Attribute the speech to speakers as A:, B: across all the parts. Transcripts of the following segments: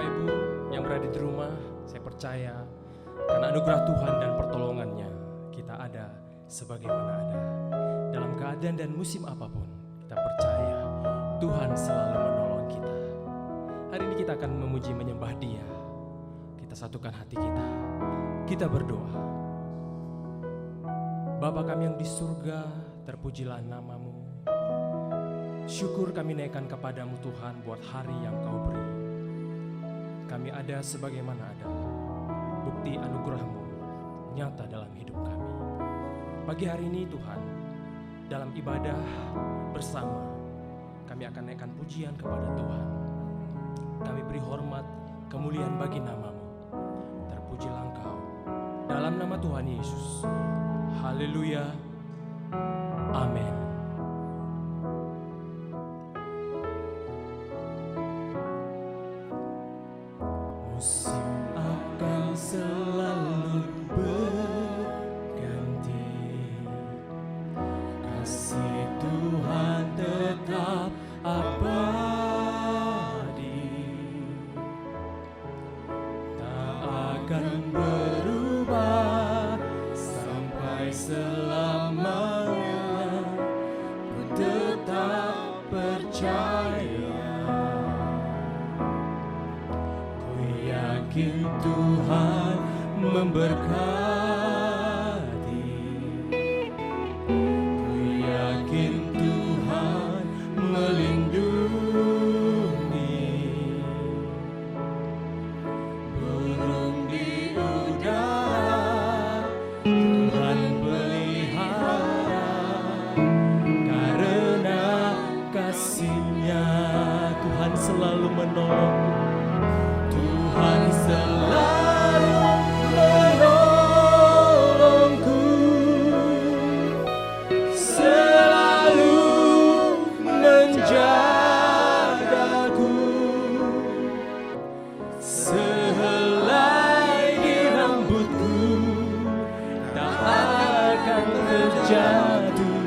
A: Bapak Ibu yang berada di rumah, saya percaya karena anugerah Tuhan dan pertolongannya kita ada sebagaimana ada. Dalam keadaan dan musim apapun, kita percaya Tuhan selalu menolong kita. Hari ini kita akan memuji menyembah Dia. Kita satukan hati kita. Kita berdoa. Bapa kami yang di surga, terpujilah nama-Mu. Syukur kami naikkan kepadamu Tuhan buat hari yang Kau beri. Kami ada sebagaimana ada. Bukti anugerah-Mu nyata dalam hidup kami. Pagi hari ini Tuhan, dalam ibadah bersama, kami akan naikkan pujian kepada Tuhan. Kami beri hormat, kemuliaan bagi nama-Mu. Terpujilah Engkau. Dalam nama Tuhan Yesus. Haleluya. Amin. Musim akan selalu berganti, kasih Tuhan tetap abadi, tak akan berubah sampai selamanya. Ku tetap percaya, ku yakin Tuhan memberkati, ku yakin Tuhan melindungi. Burung di udara Tuhan pelihara, karena kasih-Nya Tuhan selalu menolongku. Tuhan selalu menolongku, selalu menjagaku. Sehelai di rambutku tak akan terjatuh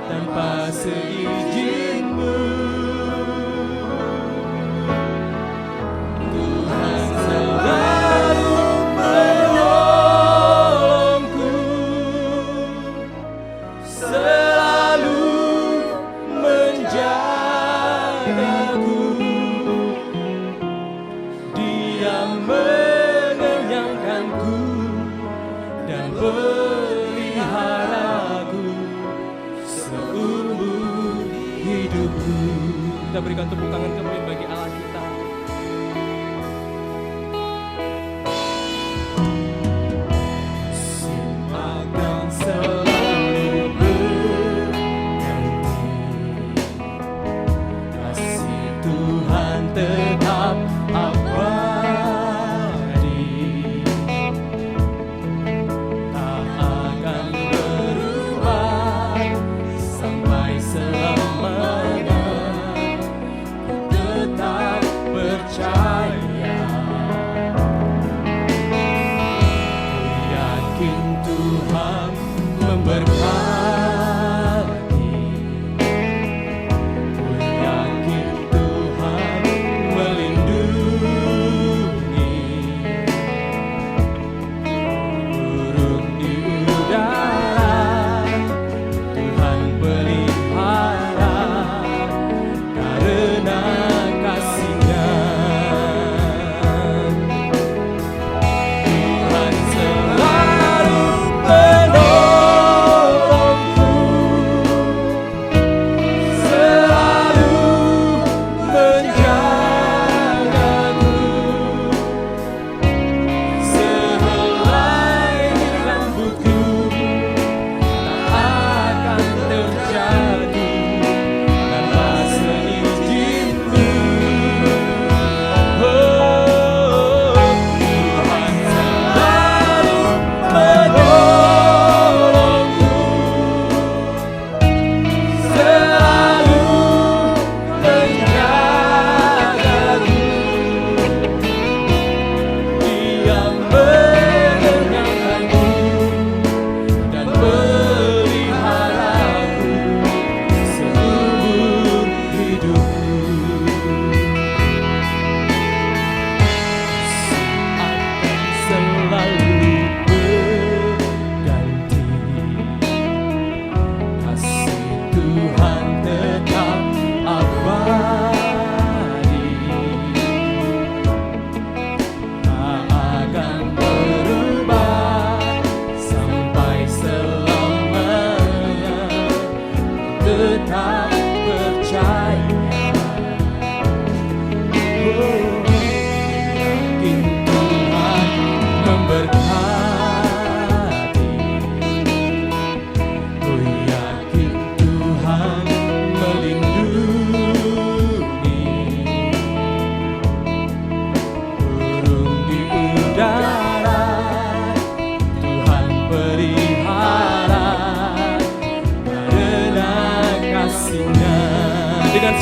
A: tanpa seizin-Mu. Tuhan selalu menolongku, selalu menjagaku. Dia mengenyangkanku dan peliharaku seumur hidupku. Kita berikan tepuk tangan kembali bagi Allah kita. Musim akan selalu berganti, kasih Tuhan tetap abadi, tak akan berubah sampai selamanya. Ku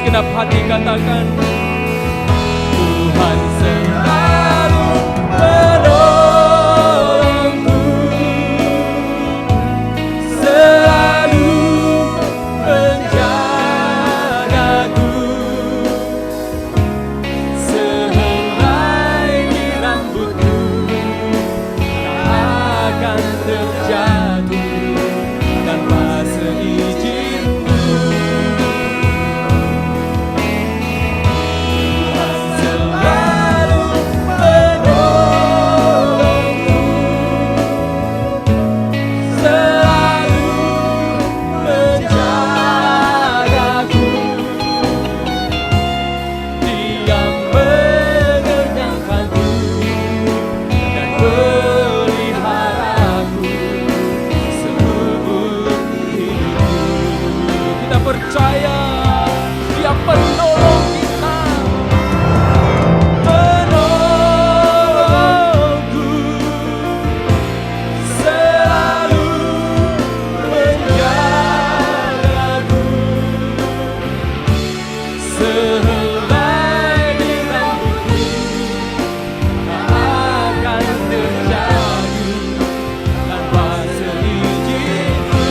A: segenap hati katakan, Tuhan selalu menolongku, selalu menjagaku, sehelai di rambutku tak akan terjatuh tanpa seizinku. Tuhan selalu menolongku, selalu menjagaku, Dia mengenyangkanku dan peliharaku seumur hidupku. Kita percaya Dia penolong kita, menolongku, selalu menjagaku, sehelai di rambutku tak akan terjatuh tanpa seizinku.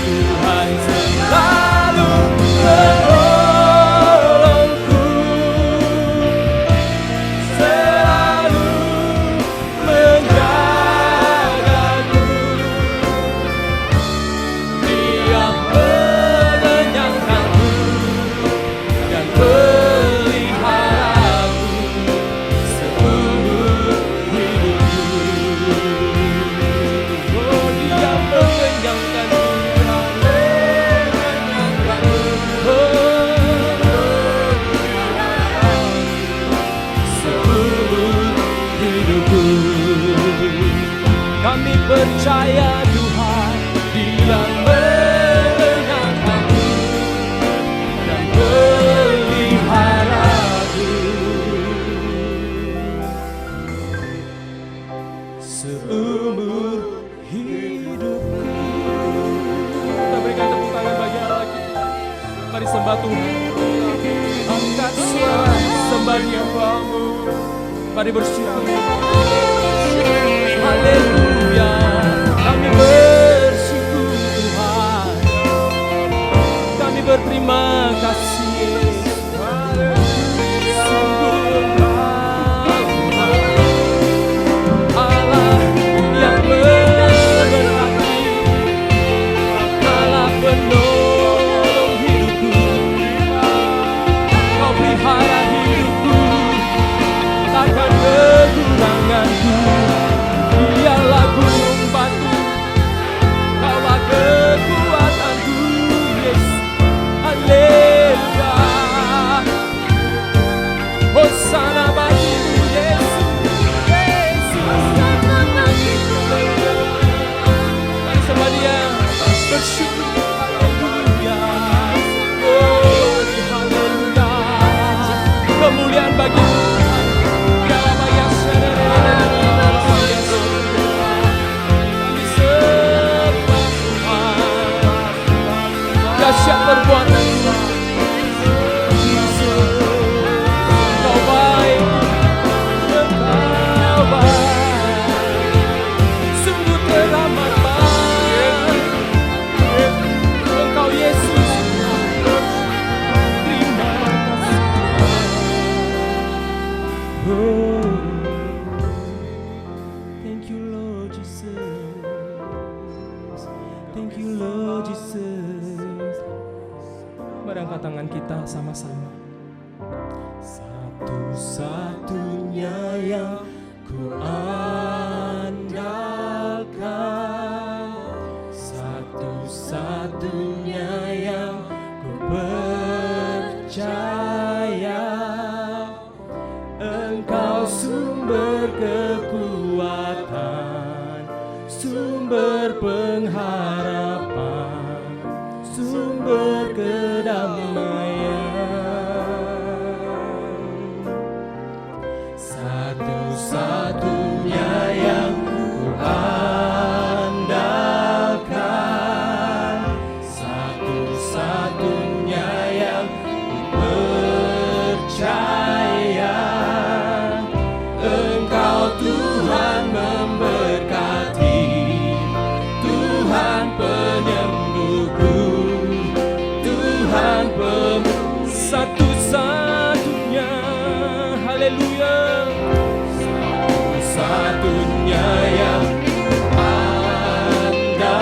A: Tuhan selalu menolongku, selalu menjagaku, Dia mengenyangkanku dan peliharaku seumur hidupku. Oh, Dia mengenyangkanku, seumur hidupku. Kami percaya Tuhan, Dia mengenyangkanku dan peliharaku seumur hidupku. Kita berikan tepuk tangan bagi Allah kita. Mari sembah Tuhan, angkat suara sembah Dia. Mari bersyukur. Haleluya, kami bersyukur Tuhan, kami berterima kasih. Sungguh Engkau Tuhan, Allah yang memberkati, Allah penolong hidupku, Kau pelihara hidupku, takkan kekuranganku. Dialah gunung batu, Kaulah kekuatanku, Yesus. Haleluya, Hosana bagimu Yesus, Yesus. Mari sembah Dia, bersyukur. Haleluya, oh haleluya, kemuliaan bagimu Tuhan. Biarlah bagi yang dahsyat perbuatan Tuhan. Engkau baik, Engkau baik, sungguh teramat baik. Engkau Yesus, terima kasih. Oh, thank you Lord Jesus, thank you Lord Jesus. Mari angkat tangan kita sama-sama. Satu-satunya yang ku andalkan, satu-satunya yang ku percaya, Engkau sumber kekuatan, sumber pengharapan, sumber kedamaian. Satu-satunya yang ku andalkan, Tuhan satu-satunya, haleluya, satu-satunya yang andalkan,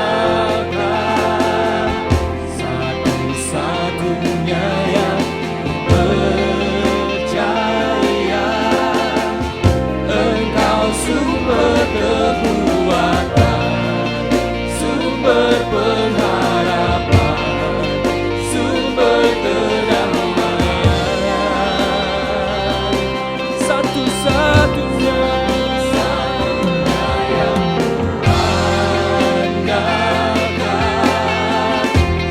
A: satu-satunya yang percaya. Engkau sumber kekuatan, sumber pengharapan, sumber kedamaian, satu-satunya yang andalkan,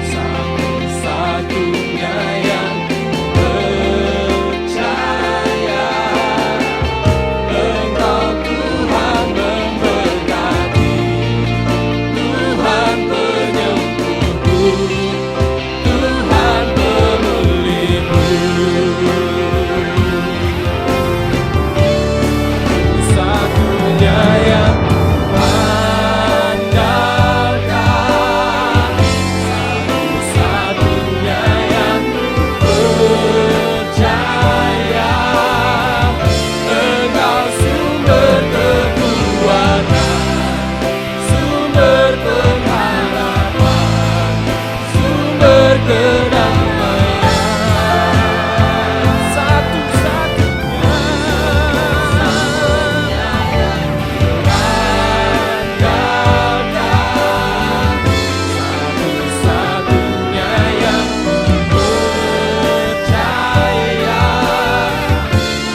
A: satu-satunya yang percaya. Engkau Tuhan memberkati, Tuhan penyembuhku, Tuhan pemulihku. Satunya yang andalkan, satu-satunya yang percaya. Engkau sumber kekuatan, sumber pengharapan, sumber kedamaian, satu-satunya yang andalkan, satu-satunya yang percaya.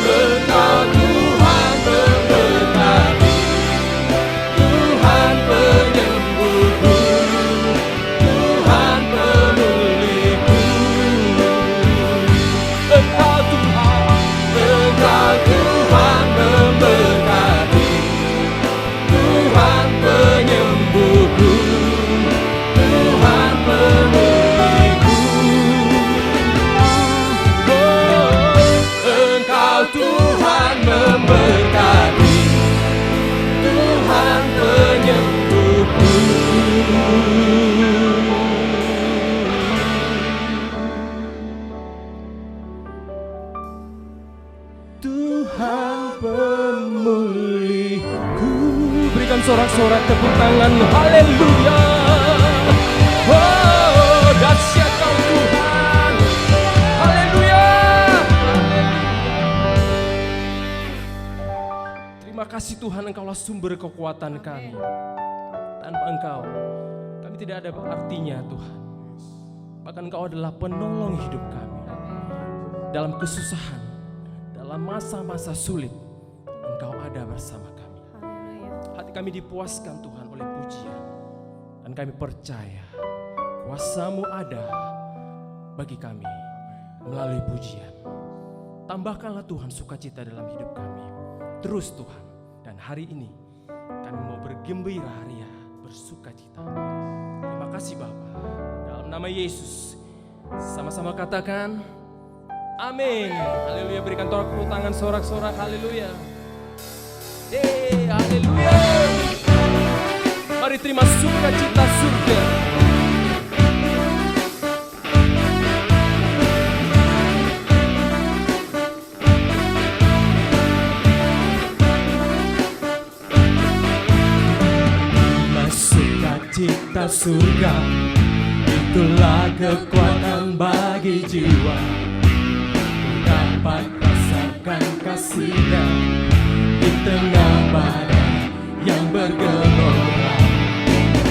A: Engkau Tuhan memberkati, Tuhan penyembuhku, Tuhan pemulihku. Engkau Tuhan memberkati, Tuhan penyembuhku, Tuhan pemulihku. Engkau Tuhan memberkati, Tuhan penyembuhku. Tuhan pemulihku. Berikan sorak-sorak tepuk tangan, haleluya. Oh, dahsyat Kau Tuhan, haleluya. Terima kasih Tuhan, Engkaulah sumber kekuatan kami. Tanpa Engkau, kami tidak ada artinya Tuhan. Bahkan Engkau adalah penolong hidup kami. Dalam kesusahan, dalam masa-masa sulit, Engkau ada bersama kami. Hati kami dipuaskan Tuhan oleh pujian. Dan kami percaya kuasa-Mu ada bagi kami melalui pujian. Tambahkanlah Tuhan sukacita dalam hidup kami. Terus Tuhan, dan hari ini kami mau bergembira ria, bersukacita. Terima kasih Bapa. Dalam nama Yesus, sama-sama katakan amin. Haleluya. Berikan tepuk tangan sorak-sorak, haleluya. Haleluya. Mari terima sukacita surga. Sukacita surga, itulah kekuatan bagi jiwa. Dapat rasakan kasih-Nya di tengah badai yang bergelora.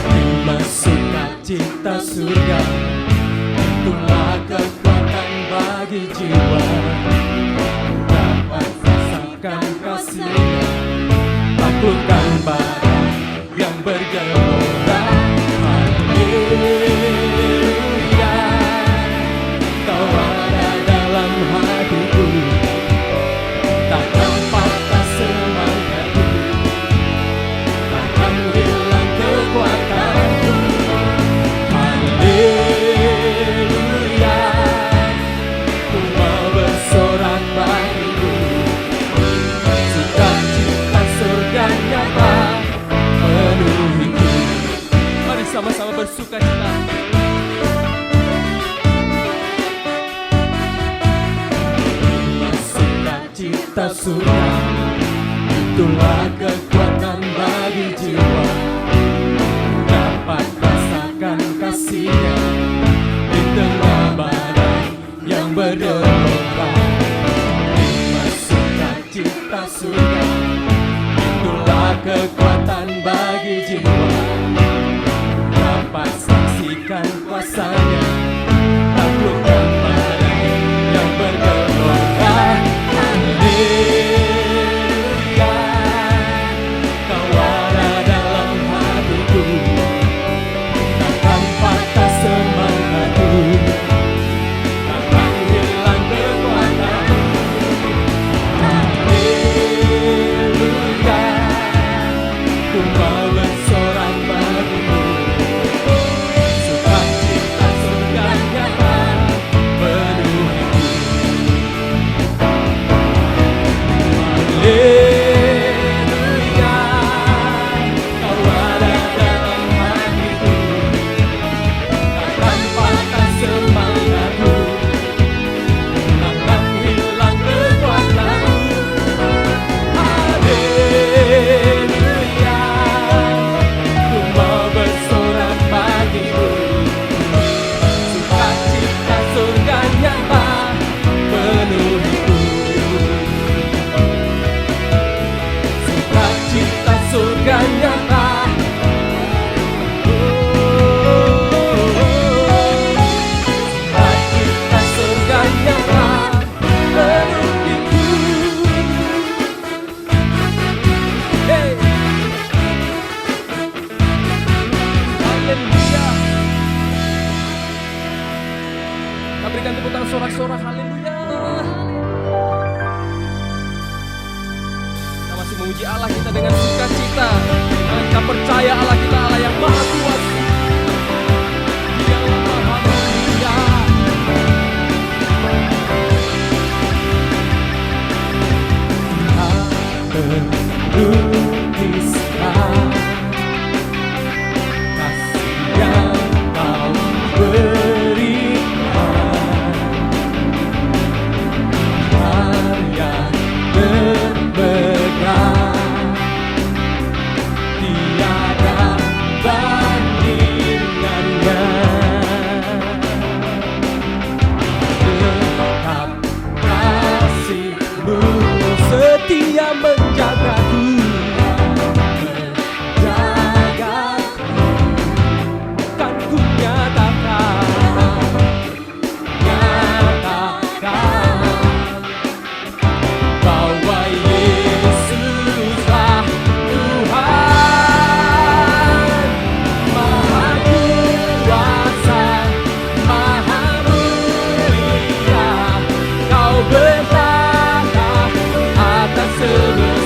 A: Terima sukacita surga, itulah kekuatan bagi jiwa. Dapat rasakan kasih-Nya, taklukkan badai yang bergelora. Haleluya, Kau ada dalam hatiku, takkan patah semangatku, takkan hilang kekuatanku. Haleluya, Ku mau bersorak bagiku, sukacita surga nyata penuhiku. Mari sama-sama bersukacita. sukacita surga, itulah kekuatan bagi jiwa. Dapat rasakan kasih-Nya di tengah badai yang bergelora. Terima sukacita surga, itulah kekuatan bagi jiwa. Dapat saksikan kuasa-Nya, taklukkan badai yang bergelora. Haleluya, Kau ada dalam hatiku, takkan patah semangatku, takkan hilang kekuatanku. Haleluya, ku mau bersorak bagimu, sukacita surga nyata penuhiku. Haleluya, Kau ada dalam hatiku, takkan patah semangatku, takkan hilang kekuatanku. Haleluya, ku mau bersorak bagimu, sukacita surga nyata penuhiku. Sukacita surga nyata, sukacita surga nyata penuhiku. Hey, haleluya. Kita berikan tepuk tangan sorak-sorak, haleluya. Kita masih memuji Allah kita dengan sukacita, dan kita percaya Allah kita Allah yang maha kuasa. Dialah maha mulia. Melukiskan kasih yang Kau berikan, karya berbekas, tiada bandingannya. Tetap kasih-Mu setia menjagaku, kan ku nyatakan bahwa Yesuslah Tuhan, Maha Kuasa, Maha Mulia. Kau bertata atas semua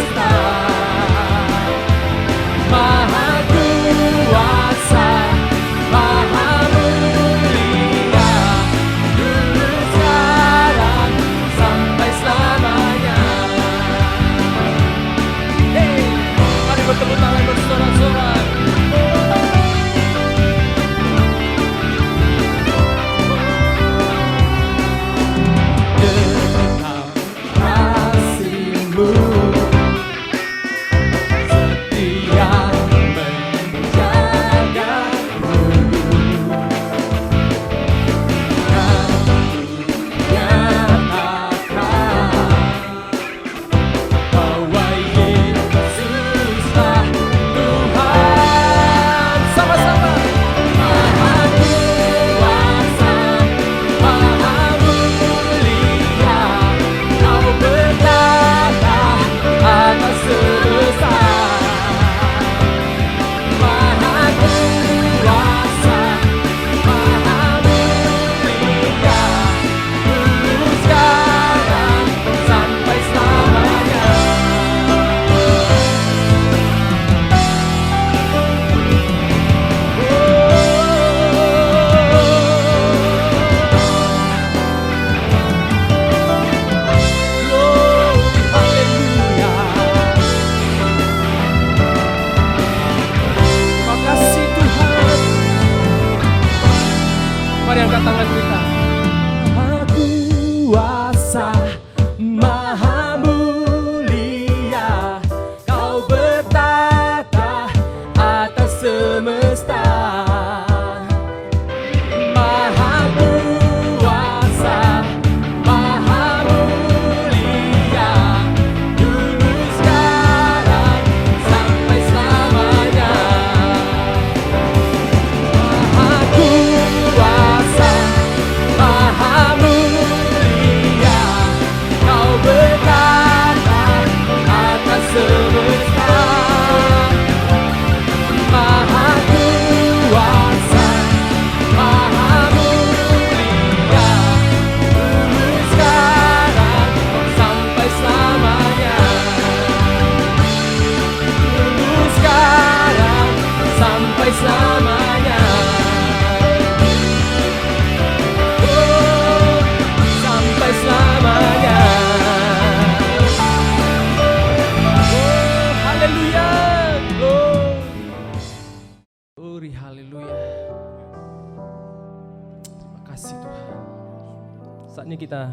A: Saatnya kita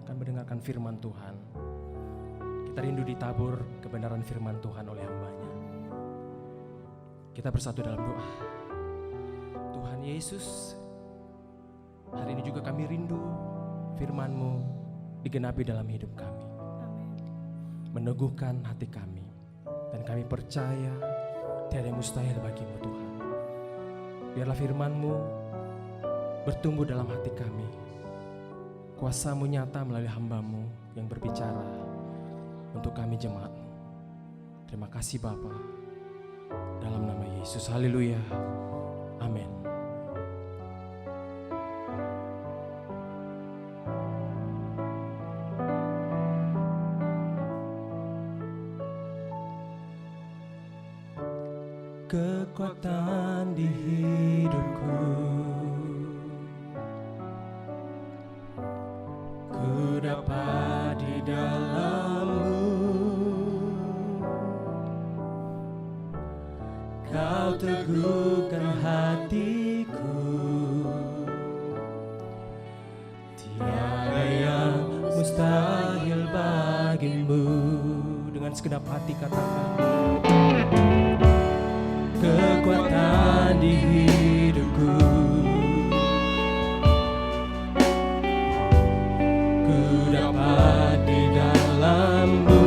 A: akan mendengarkan firman Tuhan. Kita rindu ditabur kebenaran firman Tuhan oleh hamba-Nya. Kita bersatu dalam doa. Tuhan Yesus, hari ini juga kami rindu firman-Mu digenapi dalam hidup kami. Meneguhkan hati kami. Dan kami percaya tiada yang mustahil bagi-Mu Tuhan. Biarlah firman-Mu bertumbuh dalam hati kami. Kuasa-Mu nyata melalui hamba-Mu yang berbicara untuk kami jemaat-Mu. Terima kasih Bapa. Dalam nama Yesus, haleluya, amin. Kekuatan di hidupku, ku dapat di dalam-Mu. Kau teguhkan hatiku, tiada yang mustahil bagi-Mu. Dengan segenap hati katakan, kekuatan di hidupku, ku dapat di dalam-Mu.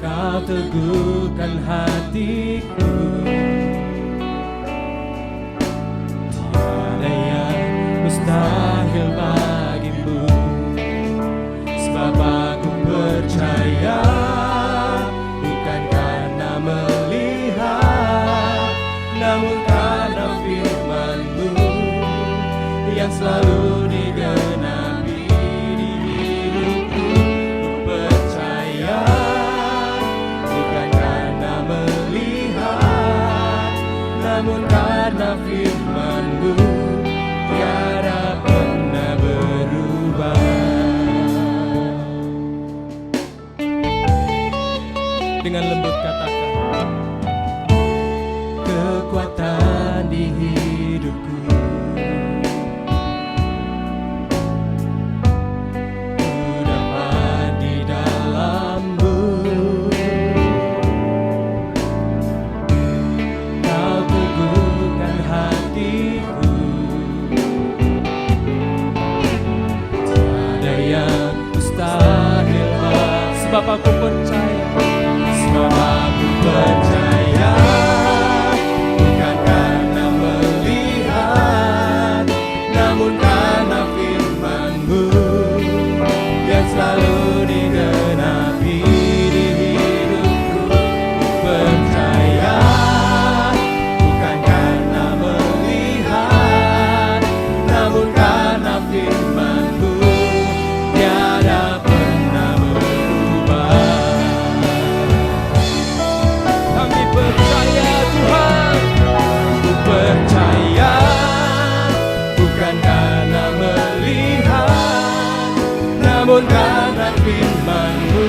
A: Kau teguhkan hatiku, tiada yang mustahil bagi-Mu. Sebab aku percaya, namun karena firman-Mu yang selalu digenapi di hidupku. Ku percaya, bukan karena melihat, namun karena firman-Mu tiada pernah berubah. Dengan lembut katakan, kekuatan di hidupku, ku dapat di dalam-Mu. Kau teguhkan hatiku, tiada yang mustahil. Sebab aku percaya, sebab aku percaya, bukan karena melihat, namun karena firman-Mu yang selalu digenapi di hidupku. Ku percaya, bukan karena melihat, namun karena firman-Mu tiada pernah berubah. Kami percaya Tuhan, ku percaya, bukan karena melihat, namun karena firman-Mu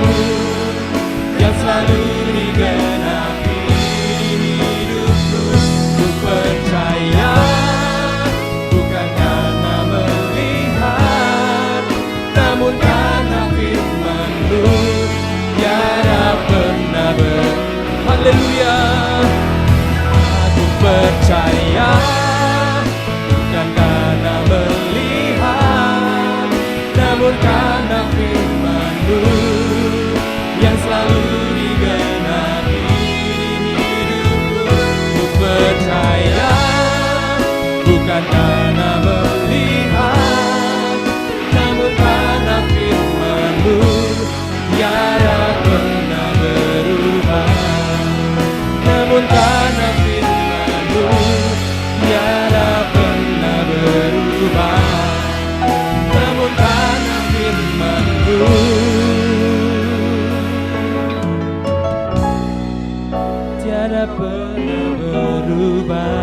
A: yang selalu digenapi di hidupku. Ku percaya, bukan karena melihat, namun karena firman-Mu tiada pernah berubah. Haleluya. Aku percaya, bukan karena melihat, namun karena firman-Mu yang selalu digenapi di hidupku. Ku percaya, bukan karena melihat, namun karena firman-Mu tiada pernah berubah. Namun karena firman-Mu tiada pernah berubah. Namun karena firman-Mu tiada pernah berubah.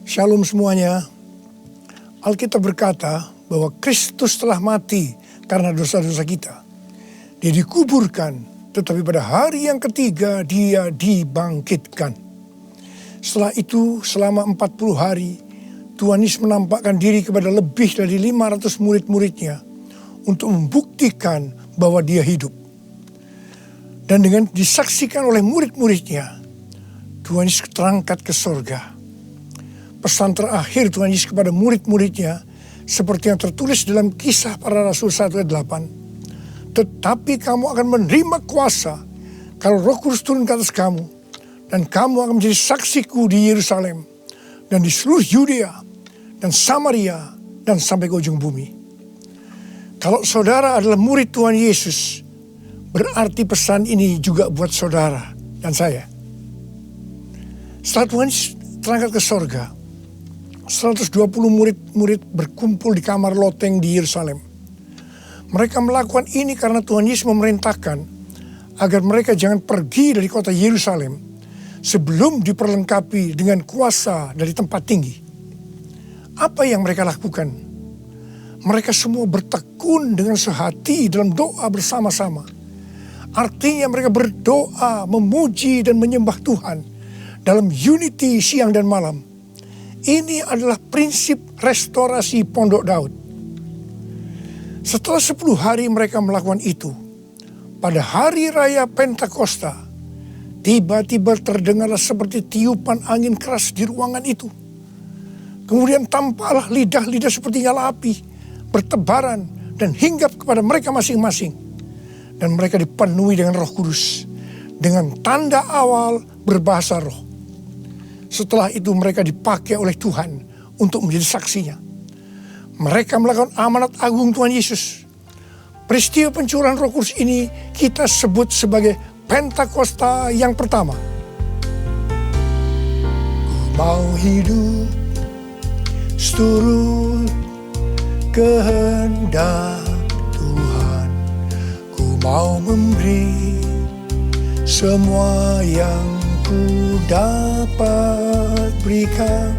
B: Shalom semuanya. Alkitab berkata bahwa Kristus telah mati karena dosa-dosa kita. Dia dikuburkan tetapi pada hari yang ketiga dia dibangkitkan. Setelah itu selama 40 hari Tuhan Yesus menampakkan diri kepada lebih dari 500 murid-muridnya untuk membuktikan bahwa dia hidup. Dan dengan disaksikan oleh murid-muridnya, Tuhan Yesus terangkat ke surga. Pesan terakhir Tuhan Yesus kepada murid-muridnya seperti yang tertulis dalam Kisah Para Rasul 1 ayat 8. Tetapi kamu akan menerima kuasa kalau Roh Kudus turun ke atas kamu, dan kamu akan menjadi saksiku di Yerusalem dan di seluruh Yudea dan Samaria dan sampai ke ujung bumi. Kalau saudara adalah murid Tuhan Yesus, berarti pesan ini juga buat saudara dan saya. Setelah Tuhan terangkat ke sorga, 120 murid-murid berkumpul di kamar loteng di Yerusalem. Mereka melakukan ini karena Tuhan Yesus memerintahkan agar mereka jangan pergi dari kota Yerusalem sebelum diperlengkapi dengan kuasa dari tempat tinggi. Apa yang mereka lakukan? Mereka semua bertekun dengan sehati dalam doa bersama-sama. Artinya mereka berdoa, memuji dan menyembah Tuhan dalam unity siang dan malam. Ini adalah prinsip restorasi Pondok Daud. Setelah 10 hari mereka melakukan itu, pada hari raya Pentakosta, tiba-tiba terdengarlah seperti tiupan angin keras di ruangan itu. Kemudian tampaklah lidah-lidah seperti nyala api, bertebaran dan hinggap kepada mereka masing-masing. Dan mereka dipenuhi dengan Roh Kudus, dengan tanda awal berbahasa roh. Setelah itu mereka dipakai oleh Tuhan untuk menjadi saksinya. Mereka melakukan amanat agung Tuhan Yesus. Peristiwa pencurahan Roh Kudus ini kita sebut sebagai Pentakosta yang pertama. Ku mau hidup seturut kehendak Tuhan. Ku mau memberi semua yang ku dapat berikan.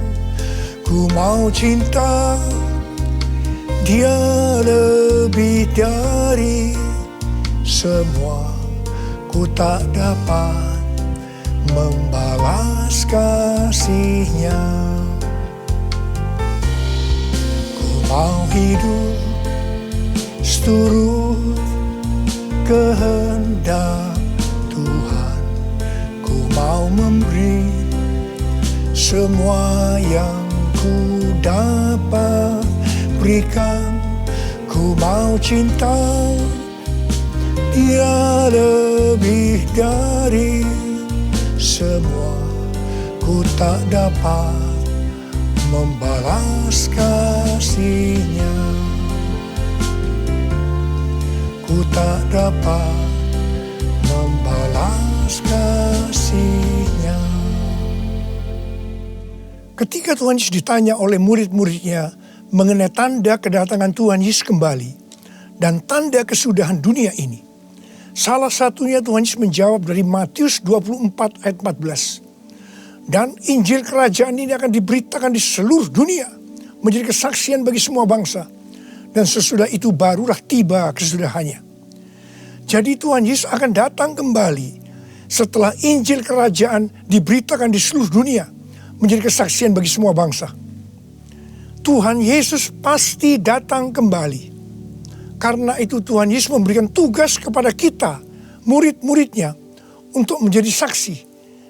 B: Ku mau cinta Dia lebih dari semua. Ku tak dapat membalas kasih-Nya. Ku mau hidup seturut kehendak Tuhan. Ku mau memberi semua yang ku dapat berikan. Ku mau cinta Dia lebih dari semua. Ku tak dapat membalas kasih-Nya. Ku tak dapat membalas kasih-Nya. Ketika Tuhan Yesus ditanya oleh murid-muridnya mengenai tanda kedatangan Tuhan Yesus kembali dan tanda kesudahan dunia ini, salah satunya Tuhan Yesus menjawab dari Matius 24 ayat 14. Dan Injil kerajaan ini akan diberitakan di seluruh dunia, menjadi kesaksian bagi semua bangsa. Dan sesudah itu barulah tiba kesudahannya. Jadi Tuhan Yesus akan datang kembali setelah Injil kerajaan diberitakan di seluruh dunia, menjadi kesaksian bagi semua bangsa. Tuhan Yesus pasti datang kembali. Karena itu Tuhan Yesus memberikan tugas kepada kita, murid-muridnya, untuk menjadi saksi.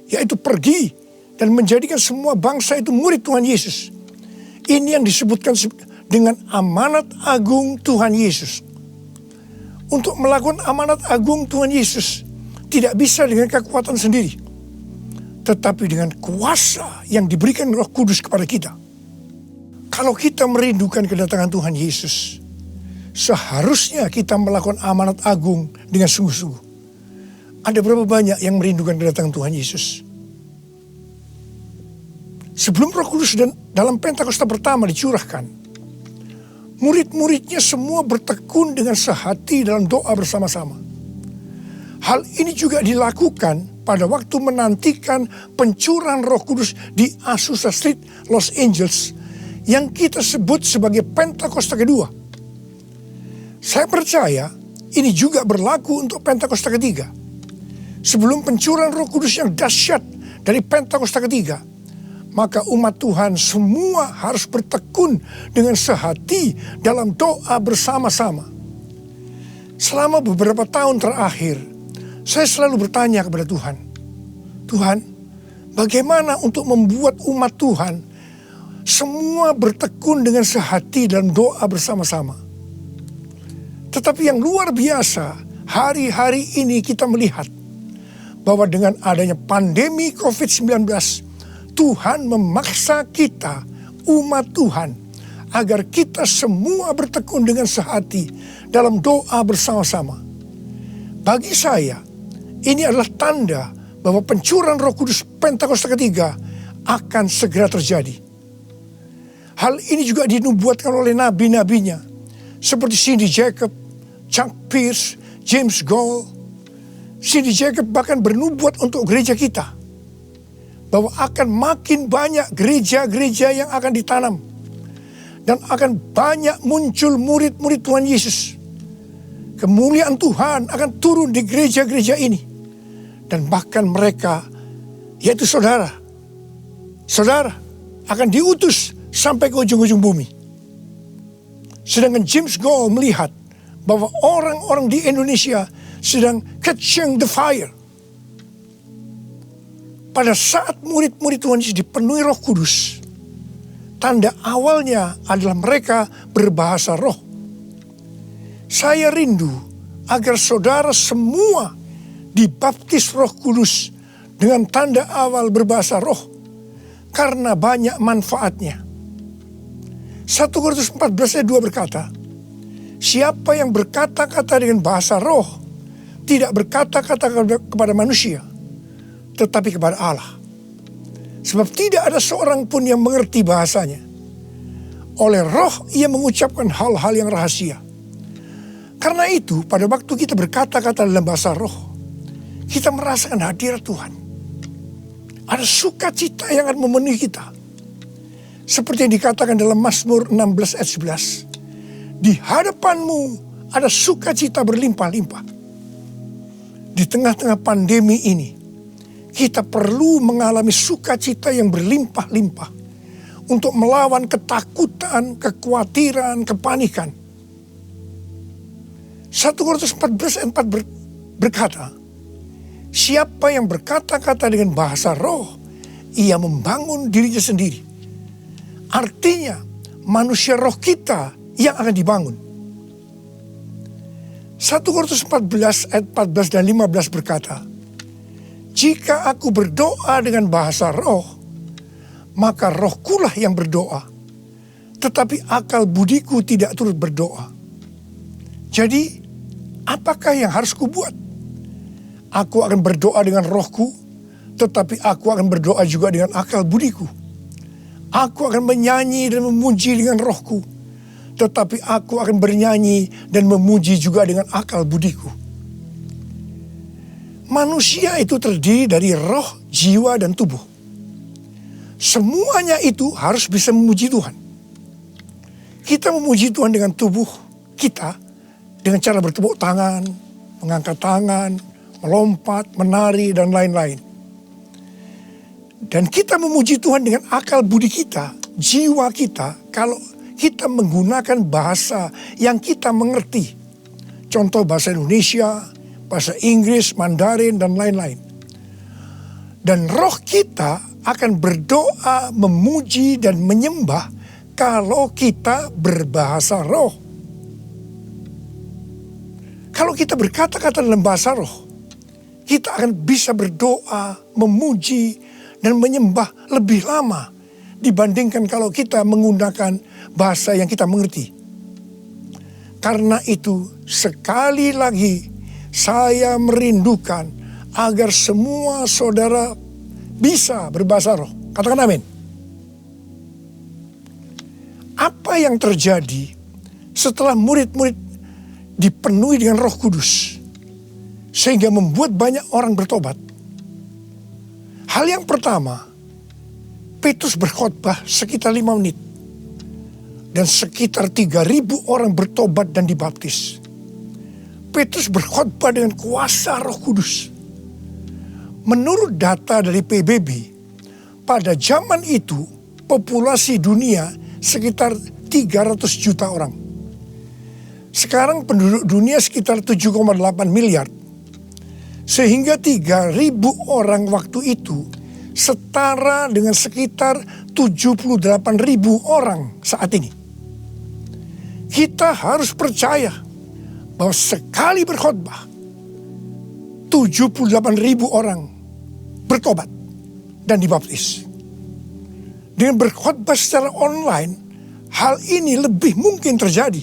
B: Yaitu pergi dan menjadikan semua bangsa itu murid Tuhan Yesus. Ini yang disebutkan dengan amanat agung Tuhan Yesus. Untuk melakukan amanat agung Tuhan Yesus tidak bisa dengan kekuatan sendiri, tetapi dengan kuasa yang diberikan Roh Kudus kepada kita. Kalau kita merindukan kedatangan Tuhan Yesus, seharusnya kita melakukan amanat agung dengan sungguh-sungguh. Ada berapa banyak yang merindukan kedatangan Tuhan Yesus? Sebelum Roh Kudus dan dalam Pentakosta pertama dicurahkan, murid-muridnya semua bertekun dengan sehati dalam doa bersama-sama. Hal ini juga dilakukan pada waktu menantikan pencurahan Roh Kudus di Azusa Street, Los Angeles, yang kita sebut sebagai Pentakosta kedua. Saya percaya ini juga berlaku untuk Pentakosta ketiga. sebelum pencurahan Roh Kudus yang dahsyat dari Pentakosta ketiga, maka umat Tuhan semua harus bertekun dengan sehati dalam doa bersama-sama. Selama beberapa tahun terakhir, saya selalu bertanya kepada Tuhan, Tuhan, bagaimana untuk membuat umat Tuhan semua bertekun dengan sehati dalam doa bersama-sama. Tetapi yang luar biasa, hari-hari ini kita melihat bahwa dengan adanya pandemi COVID-19, Tuhan memaksa kita, umat Tuhan, agar kita semua bertekun dengan sehati dalam doa bersama-sama. Bagi saya, ini adalah tanda bahwa pencurahan Roh Kudus Pentakosta ketiga akan segera terjadi. Hal ini juga dinubuatkan oleh nabi-nabinya, seperti Cindy Jacob, Chuck Pierce, James Goll. Cindy Jacob bahkan bernubuat untuk gereja kita, bahwa akan makin banyak gereja-gereja yang akan ditanam. Dan akan banyak muncul murid-murid Tuhan Yesus. Kemuliaan Tuhan akan turun di gereja-gereja ini. Dan bahkan mereka, yaitu saudara akan diutus sampai ke ujung-ujung bumi. Sedangkan James Goll melihat bahwa orang-orang di Indonesia sedang catching the fire. Pada saat murid-murid Tuhan Yesus dipenuhi Roh Kudus, tanda awalnya adalah mereka berbahasa roh. Saya rindu agar saudara semua dibaptis Roh Kudus dengan tanda awal berbahasa roh, karena banyak manfaatnya. 1 Korintus 14 ayat 2 berkata, siapa yang berkata-kata dengan bahasa roh, tidak berkata-kata kepada manusia, tetapi kepada Allah. Sebab tidak ada seorang pun yang mengerti bahasanya. Oleh roh ia mengucapkan hal-hal yang rahasia. Karena itu pada waktu kita berkata-kata dalam bahasa roh, kita merasakan hadirat Tuhan. Ada sukacita yang akan memenuhi kita. Seperti yang dikatakan dalam Mazmur 16 ayat 11. Di hadapanmu ada sukacita berlimpah-limpah. Di tengah-tengah pandemi ini, kita perlu mengalami sukacita yang berlimpah-limpah untuk melawan ketakutan, kekhawatiran, kepanikan. 1 Korintus 14 ayat 4 berkata, siapa yang berkata-kata dengan bahasa roh, ia membangun dirinya sendiri. Artinya, manusia roh kita yang akan dibangun. 1 Korintus 14 ayat 14 dan 15 berkata, jika aku berdoa dengan bahasa roh, maka rohkulah yang berdoa, tetapi akal budiku tidak turut berdoa. Jadi, apakah yang harus kubuat? Aku akan berdoa dengan rohku, tetapi aku akan berdoa juga dengan akal budiku. Aku akan menyanyi dan memuji dengan rohku, tetapi aku akan bernyanyi dan memuji juga dengan akal budiku. Manusia itu terdiri dari roh, jiwa, dan tubuh. Semuanya itu harus bisa memuji Tuhan. Kita memuji Tuhan dengan tubuh kita, dengan cara bertepuk tangan, mengangkat tangan, melompat, menari, dan lain-lain. Dan kita memuji Tuhan dengan akal budi kita, jiwa kita, kalau kita menggunakan bahasa yang kita mengerti. Contoh bahasa Indonesia, bahasa Inggris, Mandarin, dan lain-lain. Dan roh kita akan berdoa, memuji, dan menyembah kalau kita berbahasa roh. Kalau kita berkata-kata dalam bahasa roh, kita akan bisa berdoa, memuji, dan menyembah lebih lama dibandingkan kalau kita menggunakan bahasa yang kita mengerti. Karena itu, sekali lagi saya merindukan agar semua saudara bisa berbahasa roh. Katakan amin. Apa yang terjadi setelah murid-murid dipenuhi dengan Roh Kudus sehingga membuat banyak orang bertobat? Hal yang pertama, Petrus berkhotbah sekitar 5 menit. Dan sekitar 3.000 orang bertobat dan dibaptis. Petrus berkhotbah dengan kuasa Roh Kudus. Menurut data dari PBB, pada zaman itu populasi dunia sekitar 300 juta orang. Sekarang penduduk dunia sekitar 7,8 miliar. Sehingga 3.000 orang waktu itu setara dengan sekitar 78.000 orang saat ini. Kita harus percaya bahwa sekali berkhotbah, 78.000 orang bertobat dan dibaptis. Dengan berkhotbah secara online, hal ini lebih mungkin terjadi.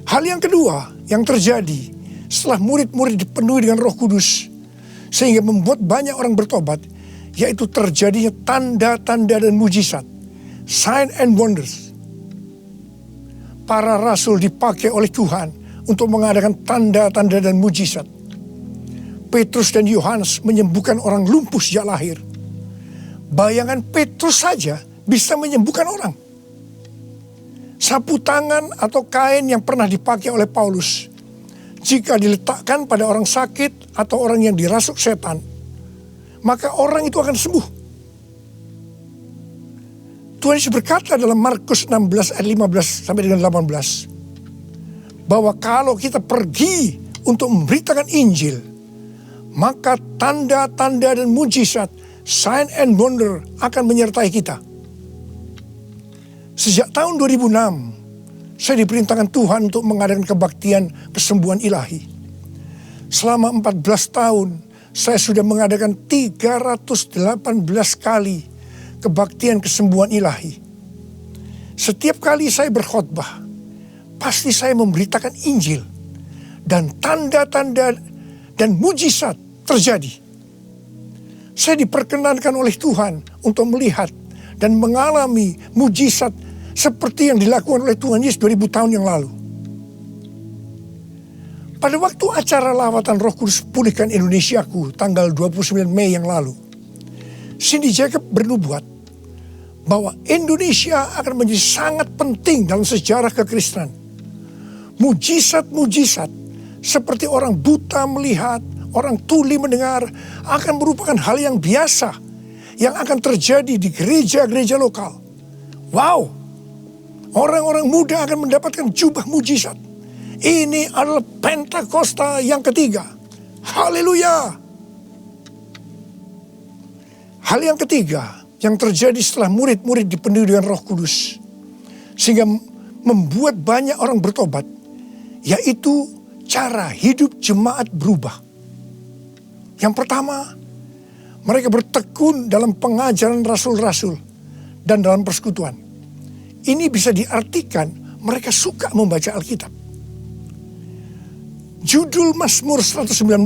B: Hal yang kedua yang terjadi setelah murid-murid dipenuhi dengan Roh Kudus sehingga membuat banyak orang bertobat, yaitu terjadinya tanda-tanda dan mujizat, sign and wonders. Para rasul dipakai oleh Tuhan untuk mengadakan tanda-tanda dan mujizat. Petrus dan Yohanes menyembuhkan orang lumpuh sejak lahir. Bayangan Petrus saja bisa menyembuhkan orang. Sapu tangan atau kain yang pernah dipakai oleh Paulus, jika diletakkan pada orang sakit atau orang yang dirasuk setan, maka orang itu akan sembuh. Tuhan Yesus berkata dalam Markus 16 ayat 15 sampai dengan 18, bahwa kalau kita pergi untuk memberitakan Injil, maka tanda-tanda dan mujizat, sign and wonder akan menyertai kita. Sejak tahun 2006, saya diperintahkan Tuhan untuk mengadakan kebaktian kesembuhan ilahi. Selama 14 tahun, saya sudah mengadakan 318 kali kebaktian kesembuhan ilahi. Setiap kali saya berkhotbah, pasti saya memberitakan Injil. Dan tanda-tanda dan mujizat terjadi. Saya diperkenankan oleh Tuhan untuk melihat dan mengalami mujizat seperti yang dilakukan oleh Tuhan Yesus 2000 tahun yang lalu. Pada waktu acara lawatan Roh Kudus Pulihkan Indonesiaku tanggal 29 Mei yang lalu, Cindy Jacob bernubuat bahwa Indonesia akan menjadi sangat penting dalam sejarah kekristenan. Mujizat-mujizat seperti orang buta melihat, orang tuli mendengar akan merupakan hal yang biasa yang akan terjadi di gereja-gereja lokal. Wow, orang-orang muda akan mendapatkan jubah mujizat. Ini adalah Pentakosta yang ketiga. Haleluya. Hal yang ketiga yang terjadi setelah murid-murid dipenuhi dengan Roh Kudus, sehingga membuat banyak orang bertobat, yaitu cara hidup jemaat berubah. Yang pertama, mereka bertekun dalam pengajaran rasul-rasul dan dalam persekutuan. Ini bisa diartikan mereka suka membaca Alkitab. Judul Mazmur 119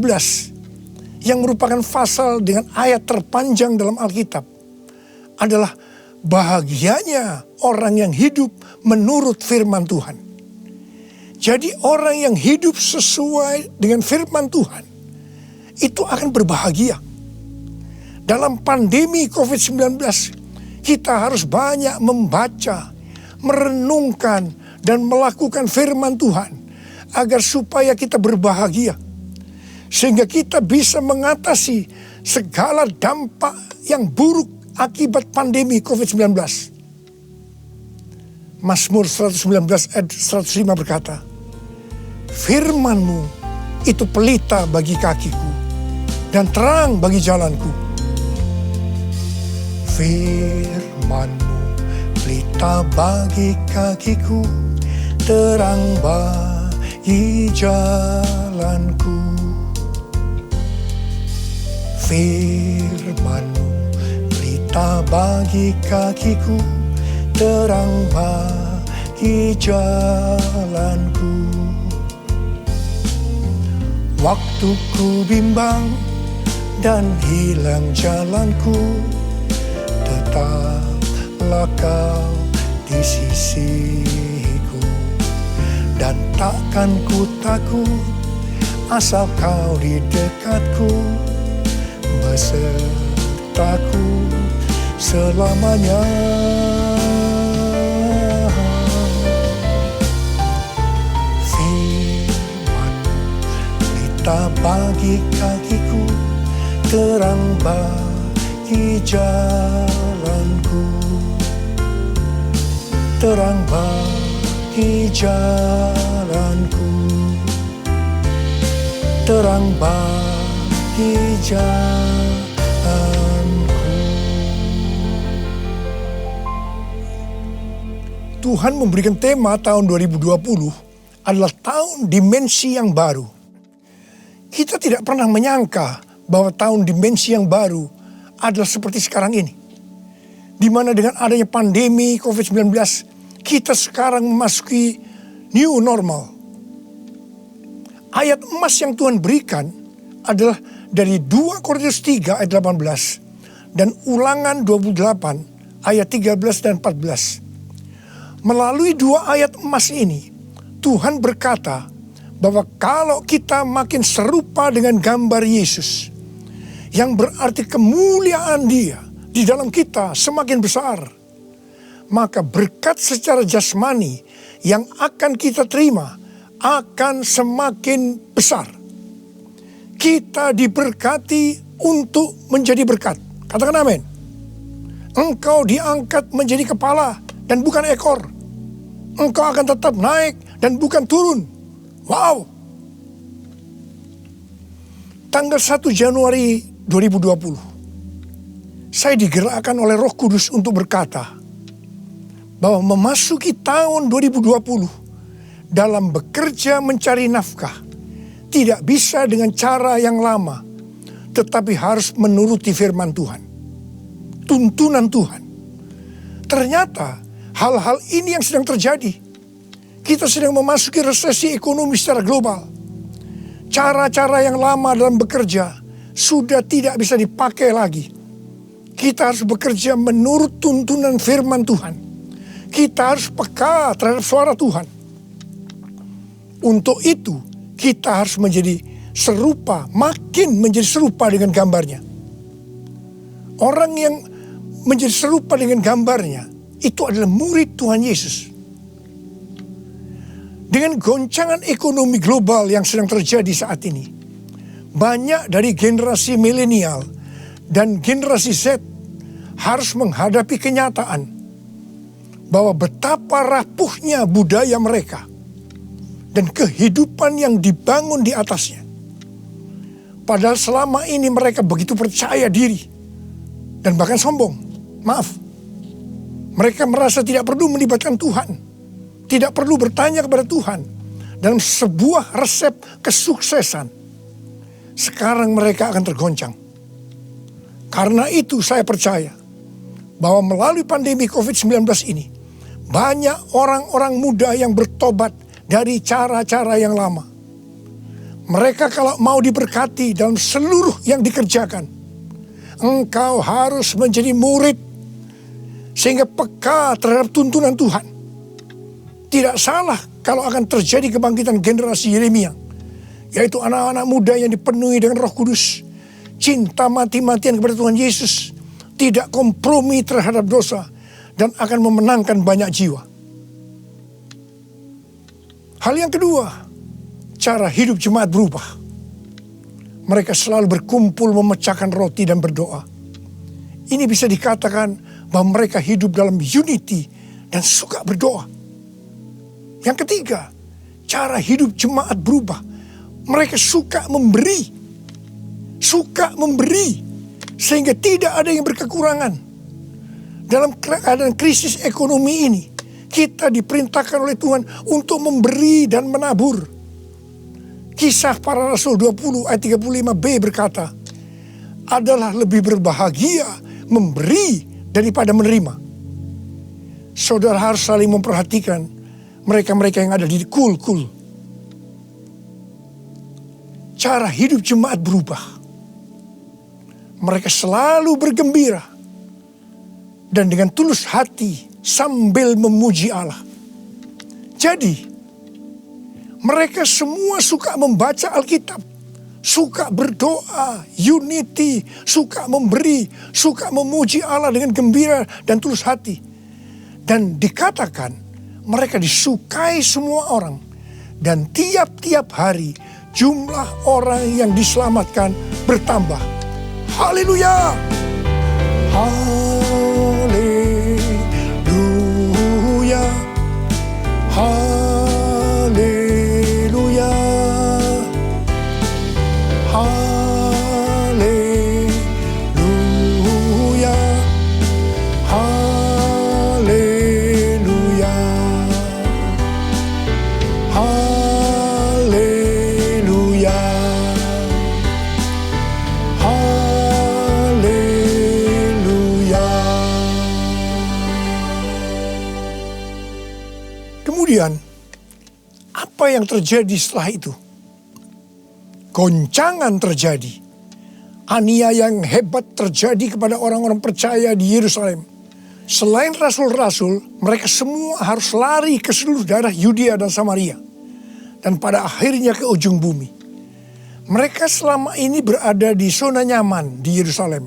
B: yang merupakan pasal dengan ayat terpanjang dalam Alkitab adalah bahagianya orang yang hidup menurut firman Tuhan. Jadi orang yang hidup sesuai dengan firman Tuhan itu akan berbahagia. Dalam pandemi COVID-19, kita harus banyak membaca, merenungkan, dan melakukan firman Tuhan agar supaya kita berbahagia. Sehingga kita bisa mengatasi segala dampak yang buruk akibat pandemi COVID-19. Mazmur 119 ayat 105 berkata, "Firman-Mu itu pelita bagi kakiku dan terang bagi jalanku." Firman-Mu pelita bagi kakiku, terang bagi jalanku. Firman-Mu pelita bagi kakiku, terang bagi jalanku. Waktu ku bimbang dan hilang jalanku, tetaplah Kau di sisiku. Dan takkan ku takut asal Kau di dekatku, besertaku selamanya. Firman-Mu pelita bagi kakiku, terang bagi jalanku, terang bagi jalanku, terang bagi jalanku. Tuhan memberikan tema tahun 2020 adalah tahun dimensi yang baru. Kita tidak pernah menyangka bahwa tahun dimensi yang baru adalah seperti sekarang ini. Di mana dengan adanya pandemi COVID-19, kita sekarang memasuki new normal. Ayat emas yang Tuhan berikan adalah dari 2 Korintus 3 ayat 18 dan Ulangan 28 ayat 13 dan 14. Melalui 2 ayat emas ini, Tuhan berkata bahwa kalau kita makin serupa dengan gambar Yesus, yang berarti kemuliaan Dia di dalam kita semakin besar, maka berkat secara jasmani yang akan kita terima akan semakin besar. Kita diberkati untuk menjadi berkat. Katakan amin. Engkau diangkat menjadi kepala dan bukan ekor. Engkau akan tetap naik dan bukan turun. Wow. Tanggal 1 Januari 2020, saya digerakkan oleh Roh Kudus untuk berkata bahwa memasuki tahun 2020 dalam bekerja mencari nafkah tidak bisa dengan cara yang lama, tetapi harus menuruti firman Tuhan, tuntunan Tuhan. Ternyata hal-hal ini yang sedang terjadi. Kita sedang memasuki resesi ekonomi secara global. Cara-cara yang lama dalam bekerja sudah tidak bisa dipakai lagi. Kita harus bekerja menurut tuntunan firman Tuhan. Kita harus peka terhadap suara Tuhan. Untuk itu, kita harus menjadi serupa, makin menjadi serupa dengan gambarnya. Orang yang menjadi serupa dengan gambarnya, itu adalah murid Tuhan Yesus. Dengan goncangan ekonomi global yang sedang terjadi saat ini, banyak dari generasi milenial dan generasi Z harus menghadapi kenyataan bahwa betapa rapuhnya budaya mereka dan kehidupan yang dibangun di atasnya. Padahal selama ini mereka begitu percaya diri dan bahkan sombong. Maaf, mereka merasa tidak perlu melibatkan Tuhan, tidak perlu bertanya kepada Tuhan dalam sebuah resep kesuksesan. Sekarang mereka akan tergoncang. Karena itu saya percaya bahwa melalui pandemi COVID-19 ini, banyak orang-orang muda yang bertobat dari cara-cara yang lama. Mereka kalau mau diberkati dalam seluruh yang dikerjakan, engkau harus menjadi murid sehingga peka terhadap tuntunan Tuhan. Tidak salah kalau akan terjadi kebangkitan generasi Yeremia, yaitu anak-anak muda yang dipenuhi dengan Roh Kudus, cinta mati-matian kepada Tuhan Yesus, tidak kompromi terhadap dosa, dan akan memenangkan banyak jiwa. Hal yang kedua, cara hidup jemaat berubah. Mereka selalu berkumpul memecahkan roti dan berdoa. Ini bisa dikatakan bahwa mereka hidup dalam unity dan suka berdoa. Yang ketiga, cara hidup jemaat berubah. Mereka suka memberi. Suka memberi. Sehingga tidak ada yang berkekurangan. Dalam keadaan krisis ekonomi ini, kita diperintahkan oleh Tuhan untuk memberi dan menabur. Kisah Para Rasul 20 ayat 35b berkata, adalah lebih berbahagia memberi daripada menerima. Saudara harus saling memperhatikan mereka-mereka yang ada di kul-kul. Cara hidup jemaat berubah. Mereka selalu bergembira dan dengan tulus hati sambil memuji Allah. Jadi, mereka semua suka membaca Alkitab, suka berdoa, unity, suka memberi, suka memuji Allah dengan gembira dan tulus hati. Dan dikatakan, mereka disukai semua orang. Dan tiap-tiap hari jumlah orang yang diselamatkan bertambah. Haleluya. Haleluya. Haleluya. Haleluya. Haleluya. Haleluya. Haleluya. Kemudian, apa yang terjadi setelah itu? Goncangan terjadi. Aniaya yang hebat terjadi kepada orang-orang percaya di Yerusalem. Selain rasul-rasul, mereka semua harus lari ke seluruh daerah Yudea dan Samaria. Dan pada akhirnya ke ujung bumi. Mereka selama ini berada di zona nyaman di Yerusalem.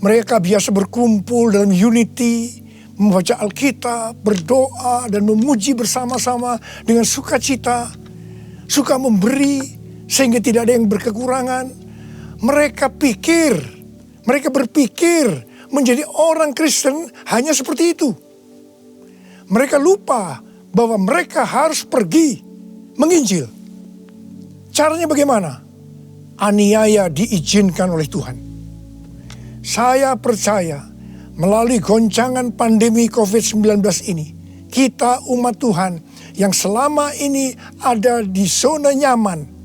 B: Mereka biasa berkumpul dalam unity, membaca Alkitab, berdoa, dan memuji bersama-sama dengan sukacita. Suka memberi, sehingga tidak ada yang berkekurangan. Mereka berpikir menjadi orang Kristen hanya seperti itu. Mereka lupa bahwa mereka harus pergi menginjil. Caranya bagaimana? Aniaya diizinkan oleh Tuhan. Saya percaya melalui goncangan pandemi COVID-19 ini, kita umat Tuhan yang selama ini ada di zona nyaman,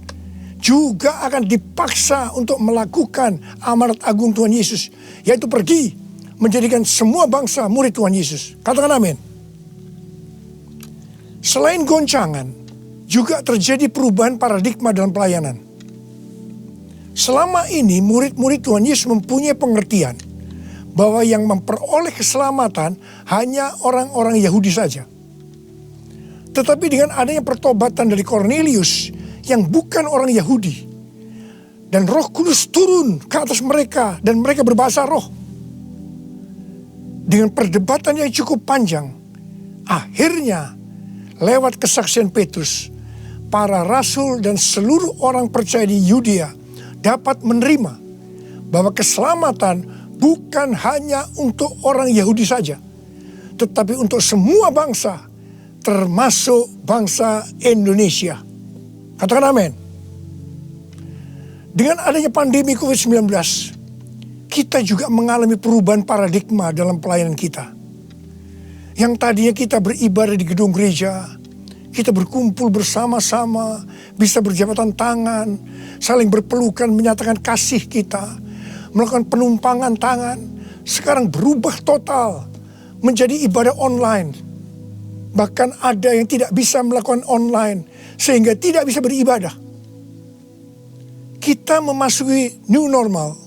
B: juga akan dipaksa untuk melakukan amanat agung Tuhan Yesus, yaitu pergi menjadikan semua bangsa murid Tuhan Yesus. Katakan amin. Selain goncangan, juga terjadi perubahan paradigma dalam pelayanan. Selama ini murid-murid Tuhan Yesus mempunyai pengertian bahwa yang memperoleh keselamatan hanya orang-orang Yahudi saja. Tetapi dengan adanya pertobatan dari Kornelius yang bukan orang Yahudi, dan Roh Kudus turun ke atas mereka dan mereka berbahasa roh. Dengan perdebatan yang cukup panjang, akhirnya lewat kesaksian Petrus, para rasul dan seluruh orang percaya di Yudea dapat menerima bahwa keselamatan bukan hanya untuk orang Yahudi saja, tetapi untuk semua bangsa, termasuk bangsa Indonesia. Katakan amin. Dengan adanya pandemi COVID-19, kita juga mengalami perubahan paradigma dalam pelayanan kita. Yang tadinya kita beribadah di gedung gereja, kita berkumpul bersama-sama, bisa berjabatan tangan, saling berpelukan, menyatakan kasih kita, melakukan penumpangan tangan. Sekarang berubah total menjadi ibadah online. Bahkan ada yang tidak bisa melakukan online, sehingga tidak bisa beribadah. Kita memasuki new normal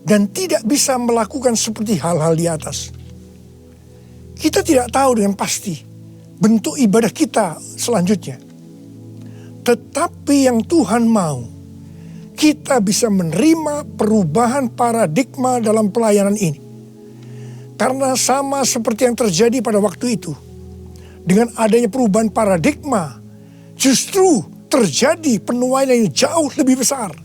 B: dan tidak bisa melakukan seperti hal-hal di atas. Kita tidak tahu dengan pasti bentuk ibadah kita selanjutnya. Tetapi yang Tuhan mau, kita bisa menerima perubahan paradigma dalam pelayanan ini. Karena sama seperti yang terjadi pada waktu itu, dengan adanya perubahan paradigma, justru terjadi penuaian yang jauh lebih besar.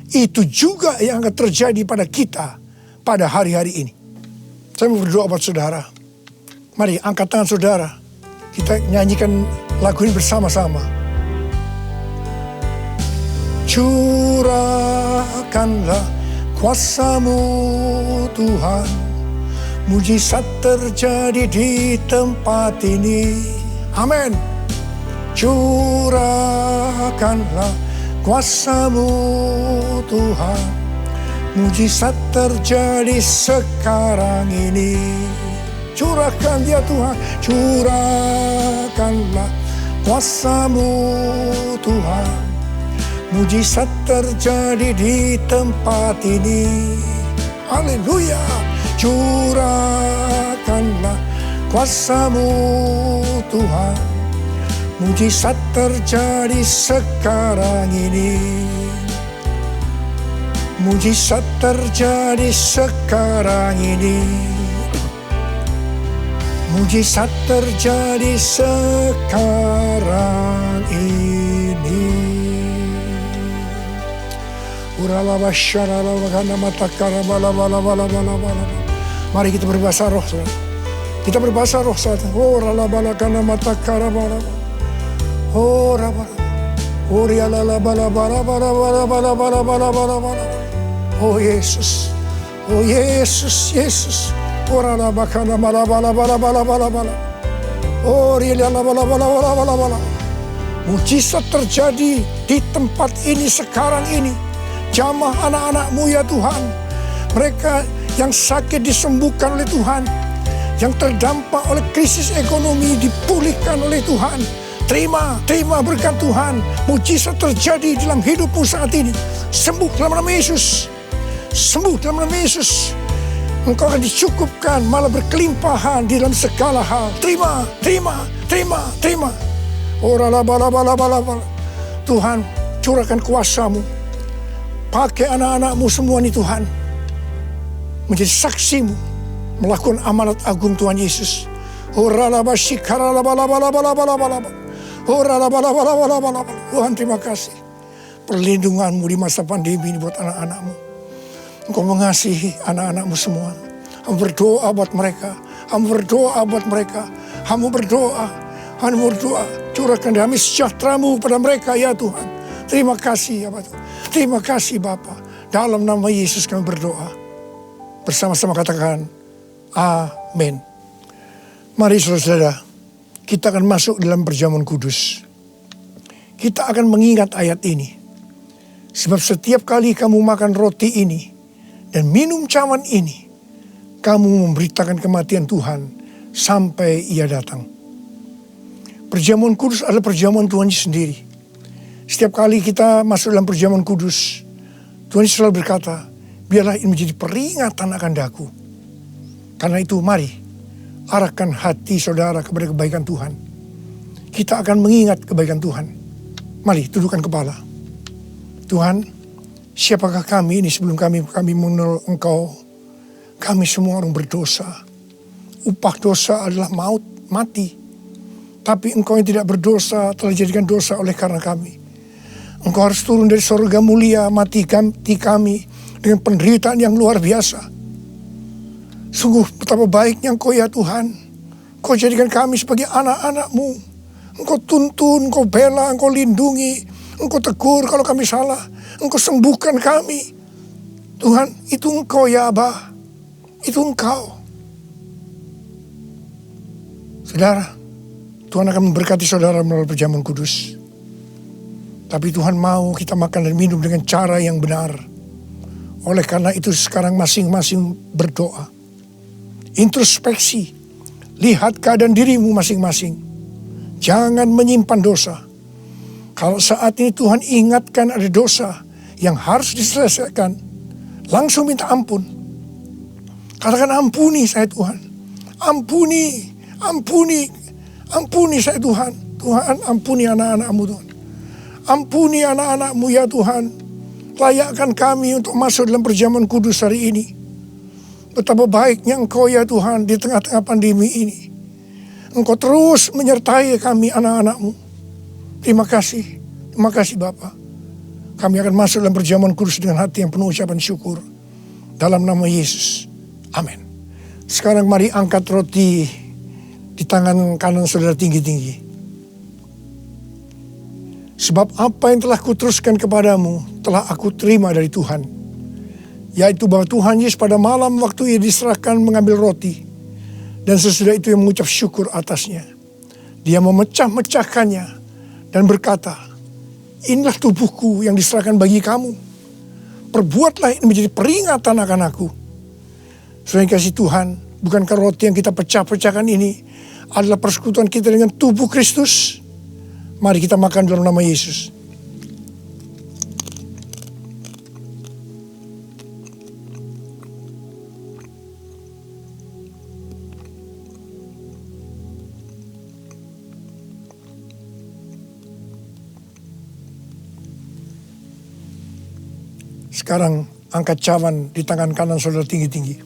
B: Itu juga yang akan terjadi pada kita pada hari-hari ini. Saya mau berdoa buat saudara. Mari angkat tangan saudara. Kita nyanyikan lagu ini bersama-sama. Curahkanlah kuasa-Mu Tuhan, mujizat terjadi di tempat ini. Amin. Curahkanlah kuasa-Mu Tuhan, mujizat terjadi sekarang ini. Curahkan ya Tuhan, curahkanlah kuasa-Mu Tuhan, mujizat terjadi di tempat ini. Haleluya. Curahkanlah kuasa-Mu Tuhan, mujizat terjadi sekarang ini. Mujizat terjadi sekarang ini. Mujizat terjadi sekarang ini. Mari kita berbahasa roh, saudara. Kita berbahasa roh saat ini. Oh ralabala kana matakara bala. Oh rabala. Oh rialala bala bala bala bala bala bala bala bala bala. Oh Yesus. Oh Yesus, Yesus. Oh ralabala kana bala bala bala bala bala bala. Oh rialala bala bala bala bala bala. Mujizat terjadi di tempat ini sekarang ini. Jamah anak-anak-Mu ya Tuhan. Mereka yang sakit disembuhkan oleh Tuhan. Yang terdampak oleh krisis ekonomi dipulihkan oleh Tuhan. Terima berkat Tuhan. Mujizat terjadi dalam hidupmu saat ini. Sembuh dalam nama Yesus. Sembuh dalam nama Yesus. Engkau akan dicukupkan, malah berkelimpahan di dalam segala hal. Terima. Tuhan, curahkan kuasa-Mu. Pakai anak-anak-Mu semua nih Tuhan. Menjadi saksi-Mu. Melakukan amanat agung Tuhan Yesus. Tuhan terima kasih. Perlindungan-Mu di masa pandemi ini buat anak-anak-Mu. Engkau mengasihi anak-anak-Mu semua. Kamu berdoa buat mereka. Kamu berdoa. Curahkan damai sejahtera-Mu pada mereka ya Tuhan. Terima kasih ya Bapak. Terima kasih Bapa. Dalam nama Yesus kami berdoa. Bersama-sama katakan amin. Mari saudara-saudara, kita akan masuk dalam perjamuan kudus. Kita akan mengingat ayat ini. Sebab setiap kali kamu makan roti ini dan minum cawan ini, kamu memberitakan kematian Tuhan sampai Ia datang. Perjamuan kudus adalah perjamuan Tuhan sendiri. Setiap kali kita masuk dalam perjamuan kudus, Tuhan selalu berkata, biarlah ini menjadi peringatan akan daku. Karena itu mari arahkan hati saudara kepada kebaikan Tuhan. Kita akan mengingat kebaikan Tuhan. Mari tundukkan kepala. Tuhan, siapakah kami ini sebelum kami mengenal Engkau? Kami semua orang berdosa. Upah dosa adalah maut, mati. Tapi Engkau yang tidak berdosa telah dijadikan dosa oleh karena kami. Engkau harus turun dari surga mulia, mati kami dengan penderitaan yang luar biasa. Sungguh betapa baiknya Engkau ya Tuhan. Engkau jadikan kami sebagai anak-anak-Mu. Engkau tuntun, Engkau bela, Engkau lindungi. Engkau tegur kalau kami salah. Engkau sembuhkan kami. Tuhan, itu Engkau ya Abah. Itu Engkau. Saudara, Tuhan akan memberkati saudara melalui perjamuan kudus. Tapi Tuhan mau kita makan dan minum dengan cara yang benar. Oleh karena itu sekarang masing-masing berdoa. Introspeksi. Lihat keadaan dirimu masing-masing. Jangan menyimpan dosa. Kalau saat ini Tuhan ingatkan ada dosa yang harus diselesaikan, langsung minta ampun. Katakan ampuni saya Tuhan. Ampuni saya Tuhan. Tuhan ampuni anak-anak-Mu Tuhan. Ampuni anak-anak-Mu ya Tuhan. Layakkan kami untuk masuk dalam perjamuan kudus hari ini. Betapa baiknya Engkau ya Tuhan di tengah-tengah pandemi ini. Engkau terus menyertai kami anak-anak-Mu. Terima kasih Bapa. Kami akan masuk dalam perjamuan kudus dengan hati yang penuh ucapan syukur. Dalam nama Yesus. Amin. Sekarang mari angkat roti di tangan kanan saudara tinggi-tinggi. Sebab apa yang telah kuteruskan kepadamu telah aku terima dari Tuhan. Yaitu bahwa Tuhan Yesus pada malam waktu Ia diserahkan mengambil roti. Dan sesudah itu Ia mengucap syukur atasnya. Dia memecah-mecahkannya dan berkata, inilah tubuhku yang diserahkan bagi kamu. Perbuatlah ini menjadi peringatan akan aku. Saudara yang kasih Tuhan, bukankah roti yang kita pecah-pecahkan ini adalah persekutuan kita dengan tubuh Kristus? Mari kita makan dalam nama Yesus. Sekarang angkat cawan di tangan kanan saudara tinggi-tinggi.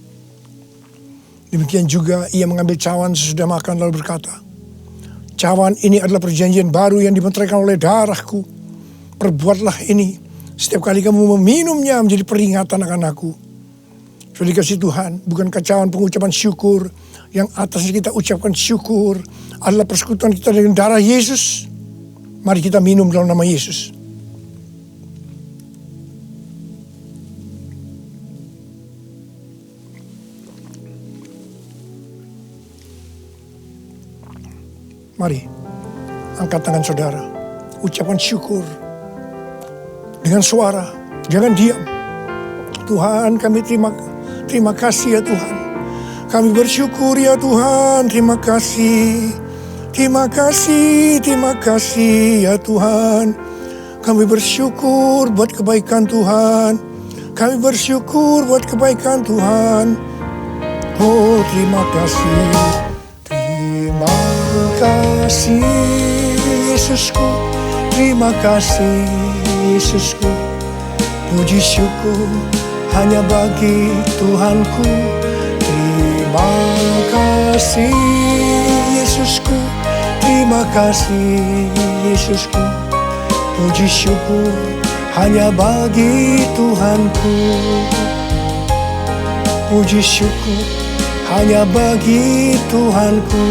B: Demikian juga ia mengambil cawan sesudah makan lalu berkata, cawan ini adalah perjanjian baru yang dimeteraikan oleh darahku. Perbuatlah ini Setiap kali kamu meminumnya menjadi peringatan akan aku. Sudah dikasih Tuhan, bukan kacauan pengucapan syukur. Yang atasnya kita ucapkan syukur adalah persekutuan kita dengan darah Yesus. Mari kita minum dalam nama Yesus. Mari, angkat tangan saudara. Ucapan syukur. Dengan suara, jangan diam. Tuhan, kami terima kasih ya Tuhan. Kami bersyukur ya Tuhan, terima kasih. Terima kasih ya Tuhan. Kami bersyukur buat kebaikan Tuhan. Kami bersyukur buat kebaikan Tuhan. Oh, terima kasih. Terima kasih Yesusku. Terima kasih Yesusku. Puji syukur hanya bagi Tuhanku. Terima kasih Yesusku. Terima kasih Yesusku. Puji syukur hanya bagi Tuhanku. Puji syukur hanya bagi Tuhanku.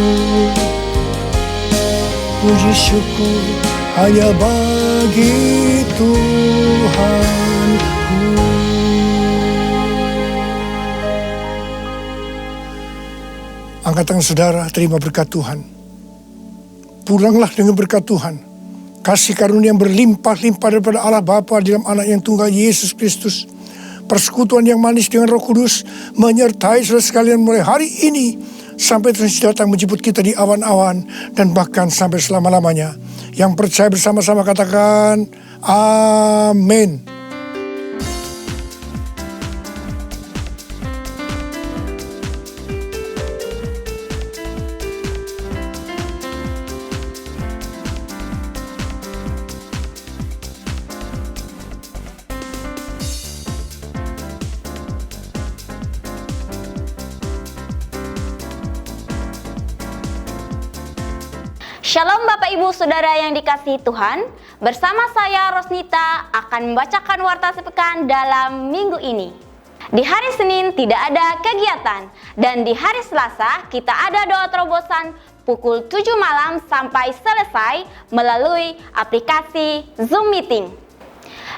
B: Puji syukur hanya bagi Tuhanku. Angkat tangan saudara, terima berkat Tuhan. Pulanglah dengan berkat Tuhan. Kasih karunia yang berlimpah-limpah daripada Allah Bapa di dalam Anak yang tunggal Yesus Kristus. Persekutuan yang manis dengan Roh Kudus menyertai saudara sekalian mulai hari ini sampai Tuhan datang menjemput kita di awan-awan dan bahkan sampai selama-lamanya. Yang percaya bersama-sama katakan amin.
C: Shalom Bapak Ibu Saudara yang dikasihi Tuhan. Bersama saya Rosnita akan membacakan warta sepekan dalam minggu ini. Di hari Senin tidak ada kegiatan dan di hari Selasa kita ada doa terobosan pukul 7 malam sampai selesai melalui aplikasi Zoom Meeting.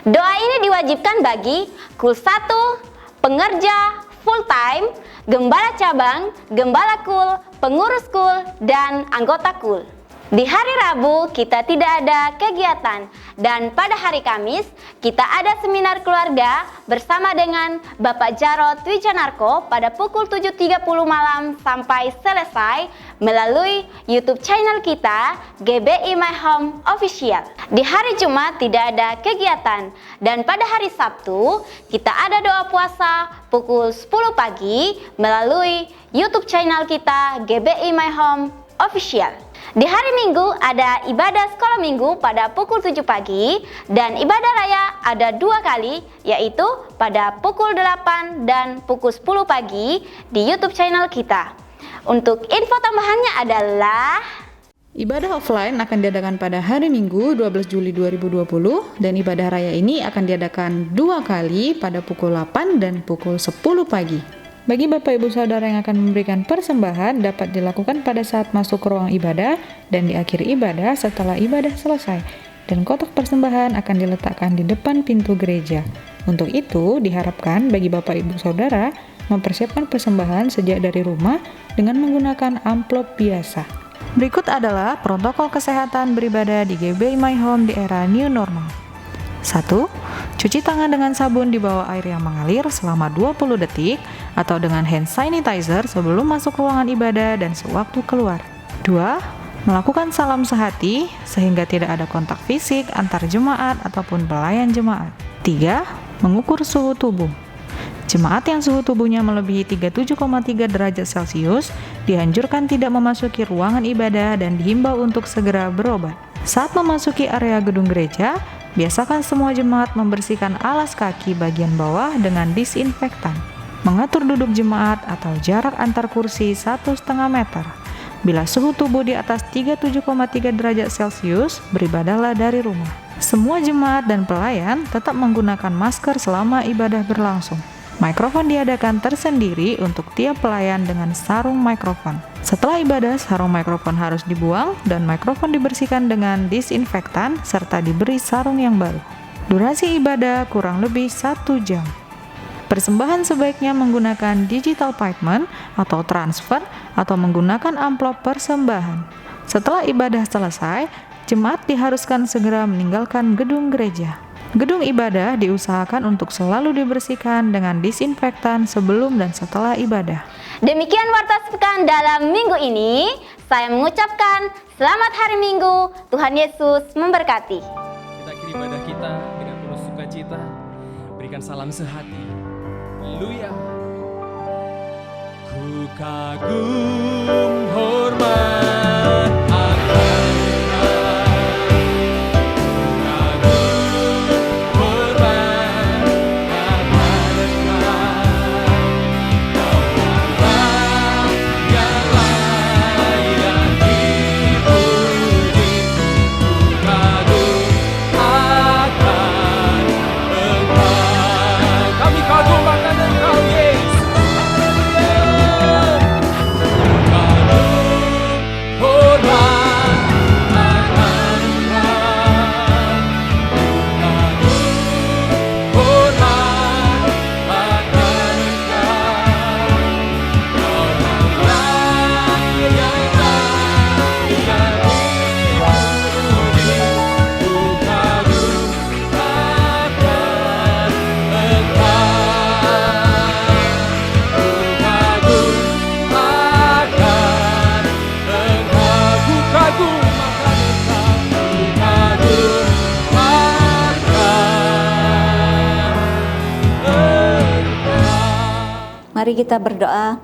C: Doa ini diwajibkan bagi Kul 1, pengerja full time, gembala cabang, gembala kul, pengurus kul, dan anggota kul. Di hari Rabu kita tidak ada kegiatan dan pada hari Kamis kita ada seminar keluarga bersama dengan Bapak Jarod Wijanarko pada pukul 7.30 malam sampai selesai melalui YouTube channel kita GBI My Home Official. Di hari Jumat tidak ada kegiatan dan pada hari Sabtu kita ada doa puasa pukul 10 pagi melalui YouTube channel kita GBI My Home Official. Di hari Minggu ada ibadah sekolah minggu pada pukul 7 pagi dan ibadah raya ada 2 kali yaitu pada pukul 8 dan pukul 10 pagi di YouTube channel kita. Untuk info tambahannya adalah
D: ibadah offline akan diadakan pada hari Minggu 12 Juli 2020 dan ibadah raya ini akan diadakan 2 kali pada pukul 8 dan pukul 10 pagi. Bagi Bapak Ibu Saudara yang akan memberikan persembahan dapat dilakukan pada saat masuk ke ruang ibadah dan di akhir ibadah setelah ibadah selesai. Dan kotak persembahan akan diletakkan di depan pintu gereja. Untuk itu diharapkan bagi Bapak Ibu Saudara mempersiapkan persembahan sejak dari rumah dengan menggunakan amplop biasa. Berikut adalah protokol kesehatan beribadah di GBI My Home di era new normal. 1. Cuci tangan dengan sabun di bawah air yang mengalir selama 20 detik atau dengan hand sanitizer sebelum masuk ruangan ibadah dan sewaktu keluar. 2. Melakukan salam sehati sehingga tidak ada kontak fisik antar jemaat ataupun pelayan jemaat. 3. Mengukur suhu tubuh. Jemaat yang suhu tubuhnya melebihi 37,3 derajat Celcius dianjurkan tidak memasuki ruangan ibadah dan dihimbau untuk segera berobat. Saat memasuki area gedung gereja, biasakan semua jemaat membersihkan alas kaki bagian bawah dengan disinfektan. Mengatur duduk jemaat atau jarak antar kursi 1,5 meter. Bila suhu tubuh di atas 37,3 derajat Celcius, beribadahlah dari rumah. Semua jemaat dan pelayan tetap menggunakan masker selama ibadah berlangsung. Mikrofon diadakan tersendiri untuk tiap pelayan dengan sarung mikrofon. Setelah ibadah, sarung mikrofon harus dibuang dan mikrofon dibersihkan dengan disinfektan serta diberi sarung yang baru. Durasi ibadah kurang lebih 1 jam. Persembahan sebaiknya menggunakan digital payment atau transfer atau menggunakan amplop persembahan. Setelah ibadah selesai, jemaat diharuskan segera meninggalkan gedung gereja. Gedung ibadah diusahakan untuk selalu dibersihkan dengan disinfektan sebelum dan setelah ibadah.
C: Demikian warta sepekan dalam minggu ini. Saya mengucapkan selamat hari Minggu. Tuhan Yesus memberkati.
A: Kita akhiri ibadah kita dengan penuh sukacita. Berikan salam sehati. Haleluya. Ku kagum hormat akan
E: Mari kita berdoa.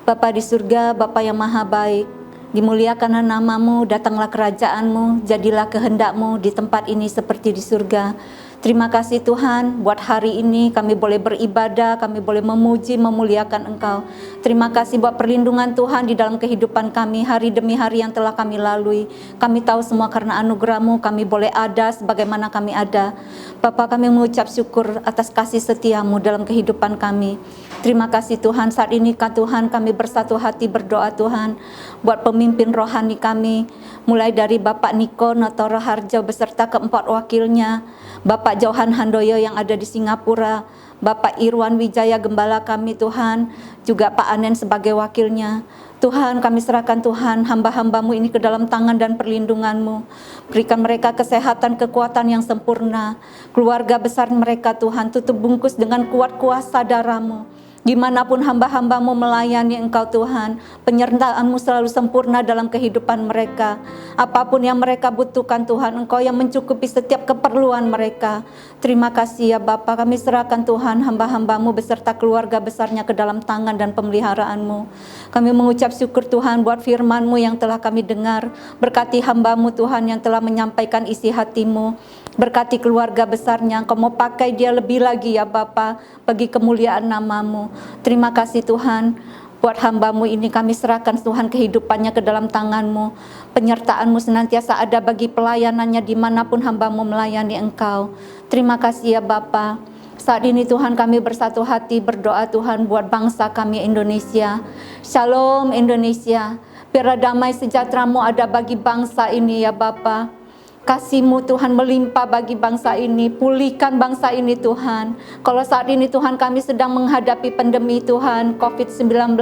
E: Bapa di surga, Bapa yang maha baik, dimuliakanlah namamu, datanglah kerajaanmu, jadilah kehendakmu di tempat ini seperti di surga. Terima kasih Tuhan, buat hari ini kami boleh beribadah, kami boleh memuji, memuliakan Engkau. Terima kasih buat perlindungan Tuhan di dalam kehidupan kami, hari demi hari yang telah kami lalui. Kami tahu semua karena anugerah-Mu, kami boleh ada sebagaimana kami ada. Bapa, kami mengucap syukur atas kasih setia-Mu dalam kehidupan kami. Terima kasih Tuhan, saat ini Tuhan kami bersatu hati berdoa Tuhan, buat pemimpin rohani kami, mulai dari Bapak Niko Notoro Harjo beserta keempat wakilnya, Bapak Johan Handoyo yang ada di Singapura, Bapak Irwan Wijaya Gembala kami Tuhan, juga Pak Anen sebagai wakilnya. Tuhan, kami serahkan Tuhan hamba-hamba-Mu ini ke dalam tangan dan perlindungan-Mu. Berikan mereka kesehatan, kekuatan yang sempurna. Keluarga besar mereka Tuhan, tutup bungkus dengan kuat kuasa darah-Mu. Dimanapun hamba-hamba-Mu melayani Engkau Tuhan, penyertaan-Mu selalu sempurna dalam kehidupan mereka. Apapun yang mereka butuhkan Tuhan, Engkau yang mencukupi setiap keperluan mereka. Terima kasih ya Bapa, kami serahkan Tuhan hamba-hamba-Mu beserta keluarga besarnya ke dalam tangan dan pemeliharaan-Mu. Kami mengucap syukur Tuhan buat firman-Mu yang telah kami dengar. Berkati hamba-Mu Tuhan yang telah menyampaikan isi hati-Mu. Berkati keluarga besarnya, Engkau mau pakai dia lebih lagi ya Bapa, bagi kemuliaan nama-Mu. Terima kasih Tuhan, buat hamba-Mu ini kami serahkan Tuhan kehidupannya ke dalam tangan-Mu. Penyertaan-Mu senantiasa ada bagi pelayanannya dimanapun hamba-Mu melayani Engkau. Terima kasih ya Bapa. Saat ini Tuhan kami bersatu hati berdoa Tuhan buat bangsa kami Indonesia. Shalom Indonesia, biar damai sejahtera-Mu ada bagi bangsa ini ya Bapa. Kasih-Mu Tuhan melimpah bagi bangsa ini, pulihkan bangsa ini Tuhan. Kalau saat ini Tuhan kami sedang menghadapi pandemi Tuhan, COVID-19,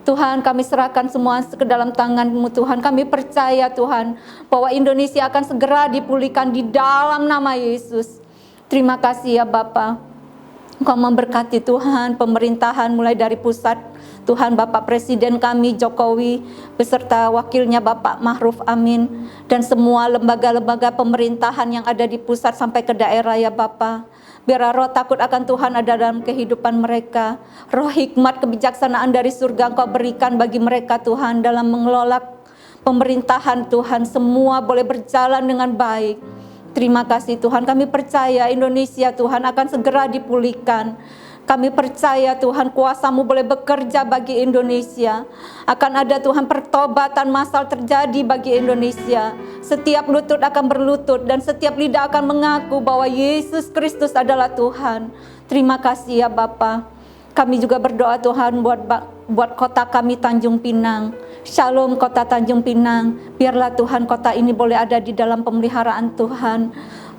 E: Tuhan kami serahkan semua ke dalam tangan-Mu Tuhan. Kami percaya Tuhan bahwa Indonesia akan segera dipulihkan di dalam nama Yesus. Terima kasih ya Bapa. Engkau memberkati Tuhan pemerintahan mulai dari pusat, Tuhan Bapak Presiden kami Jokowi beserta wakilnya Bapak Ma'ruf Amin dan semua lembaga-lembaga pemerintahan yang ada di pusat sampai ke daerah ya Bapak. Biar roh takut akan Tuhan ada dalam kehidupan mereka. Roh hikmat kebijaksanaan dari surga Engkau berikan bagi mereka Tuhan dalam mengelola pemerintahan Tuhan. Semua boleh berjalan dengan baik. Terima kasih Tuhan, kami percaya Indonesia Tuhan akan segera dipulihkan. Kami percaya Tuhan kuasa-Mu boleh bekerja bagi Indonesia. Akan ada Tuhan pertobatan massal terjadi bagi Indonesia. Setiap lutut akan berlutut dan setiap lidah akan mengaku bahwa Yesus Kristus adalah Tuhan. Terima kasih ya Bapa. Kami juga berdoa Tuhan buat kota kami Tanjung Pinang. Shalom kota Tanjung Pinang. Biarlah Tuhan kota ini boleh ada di dalam pemeliharaan Tuhan.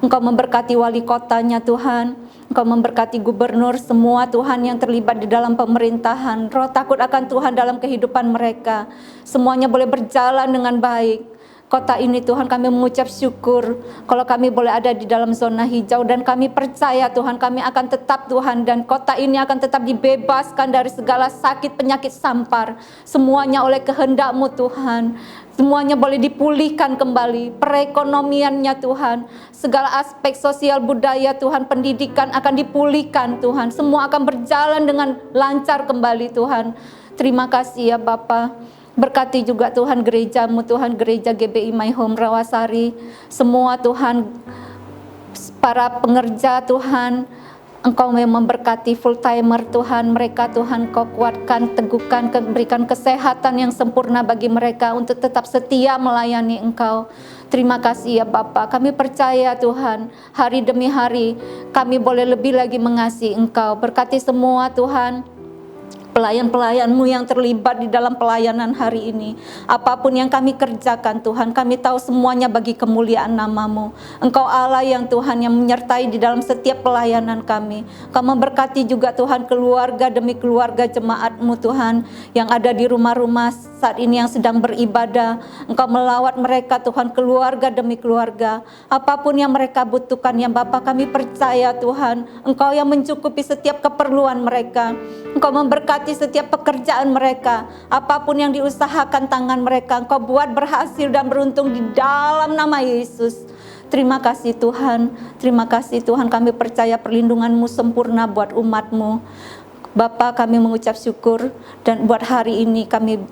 E: Engkau memberkati wali kotanya Tuhan. Engkau memberkati gubernur semua Tuhan yang terlibat di dalam pemerintahan. Roh takut akan Tuhan dalam kehidupan mereka. Semuanya boleh berjalan dengan baik. Kota ini Tuhan kami mengucap syukur kalau kami boleh ada di dalam zona hijau, dan kami percaya Tuhan kami akan tetap Tuhan, dan kota ini akan tetap dibebaskan dari segala sakit penyakit sampar. Semuanya oleh kehendak-Mu Tuhan. Semuanya boleh dipulihkan kembali, perekonomiannya Tuhan, segala aspek sosial budaya Tuhan, pendidikan akan dipulihkan Tuhan. Semua akan berjalan dengan lancar kembali Tuhan. Terima kasih ya Bapa. Berkati juga Tuhan gereja-Mu Tuhan, gereja GBI My Home Rawasari. Semua Tuhan, para pengerja Tuhan, Engkau memberkati full timer Tuhan, mereka Tuhan Kau kuatkan, teguhkan, berikan kesehatan yang sempurna bagi mereka untuk tetap setia melayani Engkau. Terima kasih ya Bapa. Kami percaya Tuhan, hari demi hari kami boleh lebih lagi mengasihi Engkau. Berkati semua Tuhan pelayan-pelayan-Mu yang terlibat di dalam pelayanan hari ini. Apapun yang kami kerjakan Tuhan, kami tahu semuanya bagi kemuliaan nama-Mu. Engkau Allah yang Tuhan yang menyertai di dalam setiap pelayanan kami. Kau memberkati juga Tuhan keluarga demi keluarga jemaat-Mu Tuhan yang ada di rumah-rumah saat ini yang sedang beribadah. Engkau melawat mereka Tuhan, keluarga demi keluarga. Apapun yang mereka butuhkan ya Bapa, kami percaya Tuhan Engkau yang mencukupi setiap keperluan mereka. Engkau memberkati setiap pekerjaan mereka. Apapun yang diusahakan tangan mereka, Engkau buat berhasil dan beruntung di dalam nama Yesus. Terima kasih Tuhan. Terima kasih Tuhan, kami percaya perlindungan-Mu sempurna buat umat-Mu. Bapa, kami mengucap syukur, dan buat hari ini kami,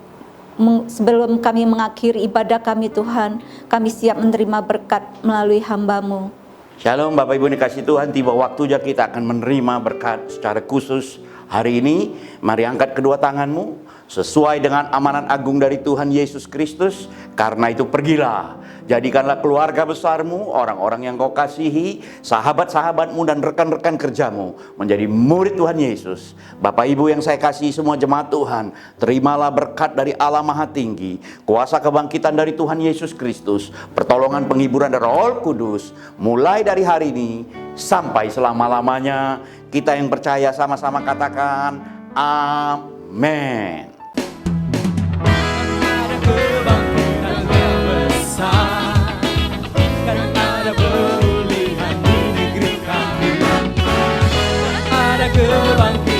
E: sebelum kami mengakhiri ibadah kami Tuhan, kami siap menerima berkat melalui hamba-Mu.
F: Shalom Bapak Ibu dikasih Tuhan, tiba waktunya kita akan menerima berkat secara khusus. Hari ini, mari angkat kedua tanganmu sesuai dengan amanat agung dari Tuhan Yesus Kristus. Karena itu pergilah, jadikanlah keluarga besarmu, orang-orang yang kau kasihi, sahabat-sahabatmu dan rekan-rekan kerjamu menjadi murid Tuhan Yesus. Bapak Ibu yang saya kasihi semua jemaat Tuhan, terimalah berkat dari Allah Maha Tinggi, kuasa kebangkitan dari Tuhan Yesus Kristus, pertolongan penghiburan dari Roh Kudus, mulai dari hari ini sampai selama-lamanya. Kita yang percaya sama-sama katakan amin.
A: Ada kebangkitan yang besar, kan ada pemulihan di negeri kami. Ada kebangkitan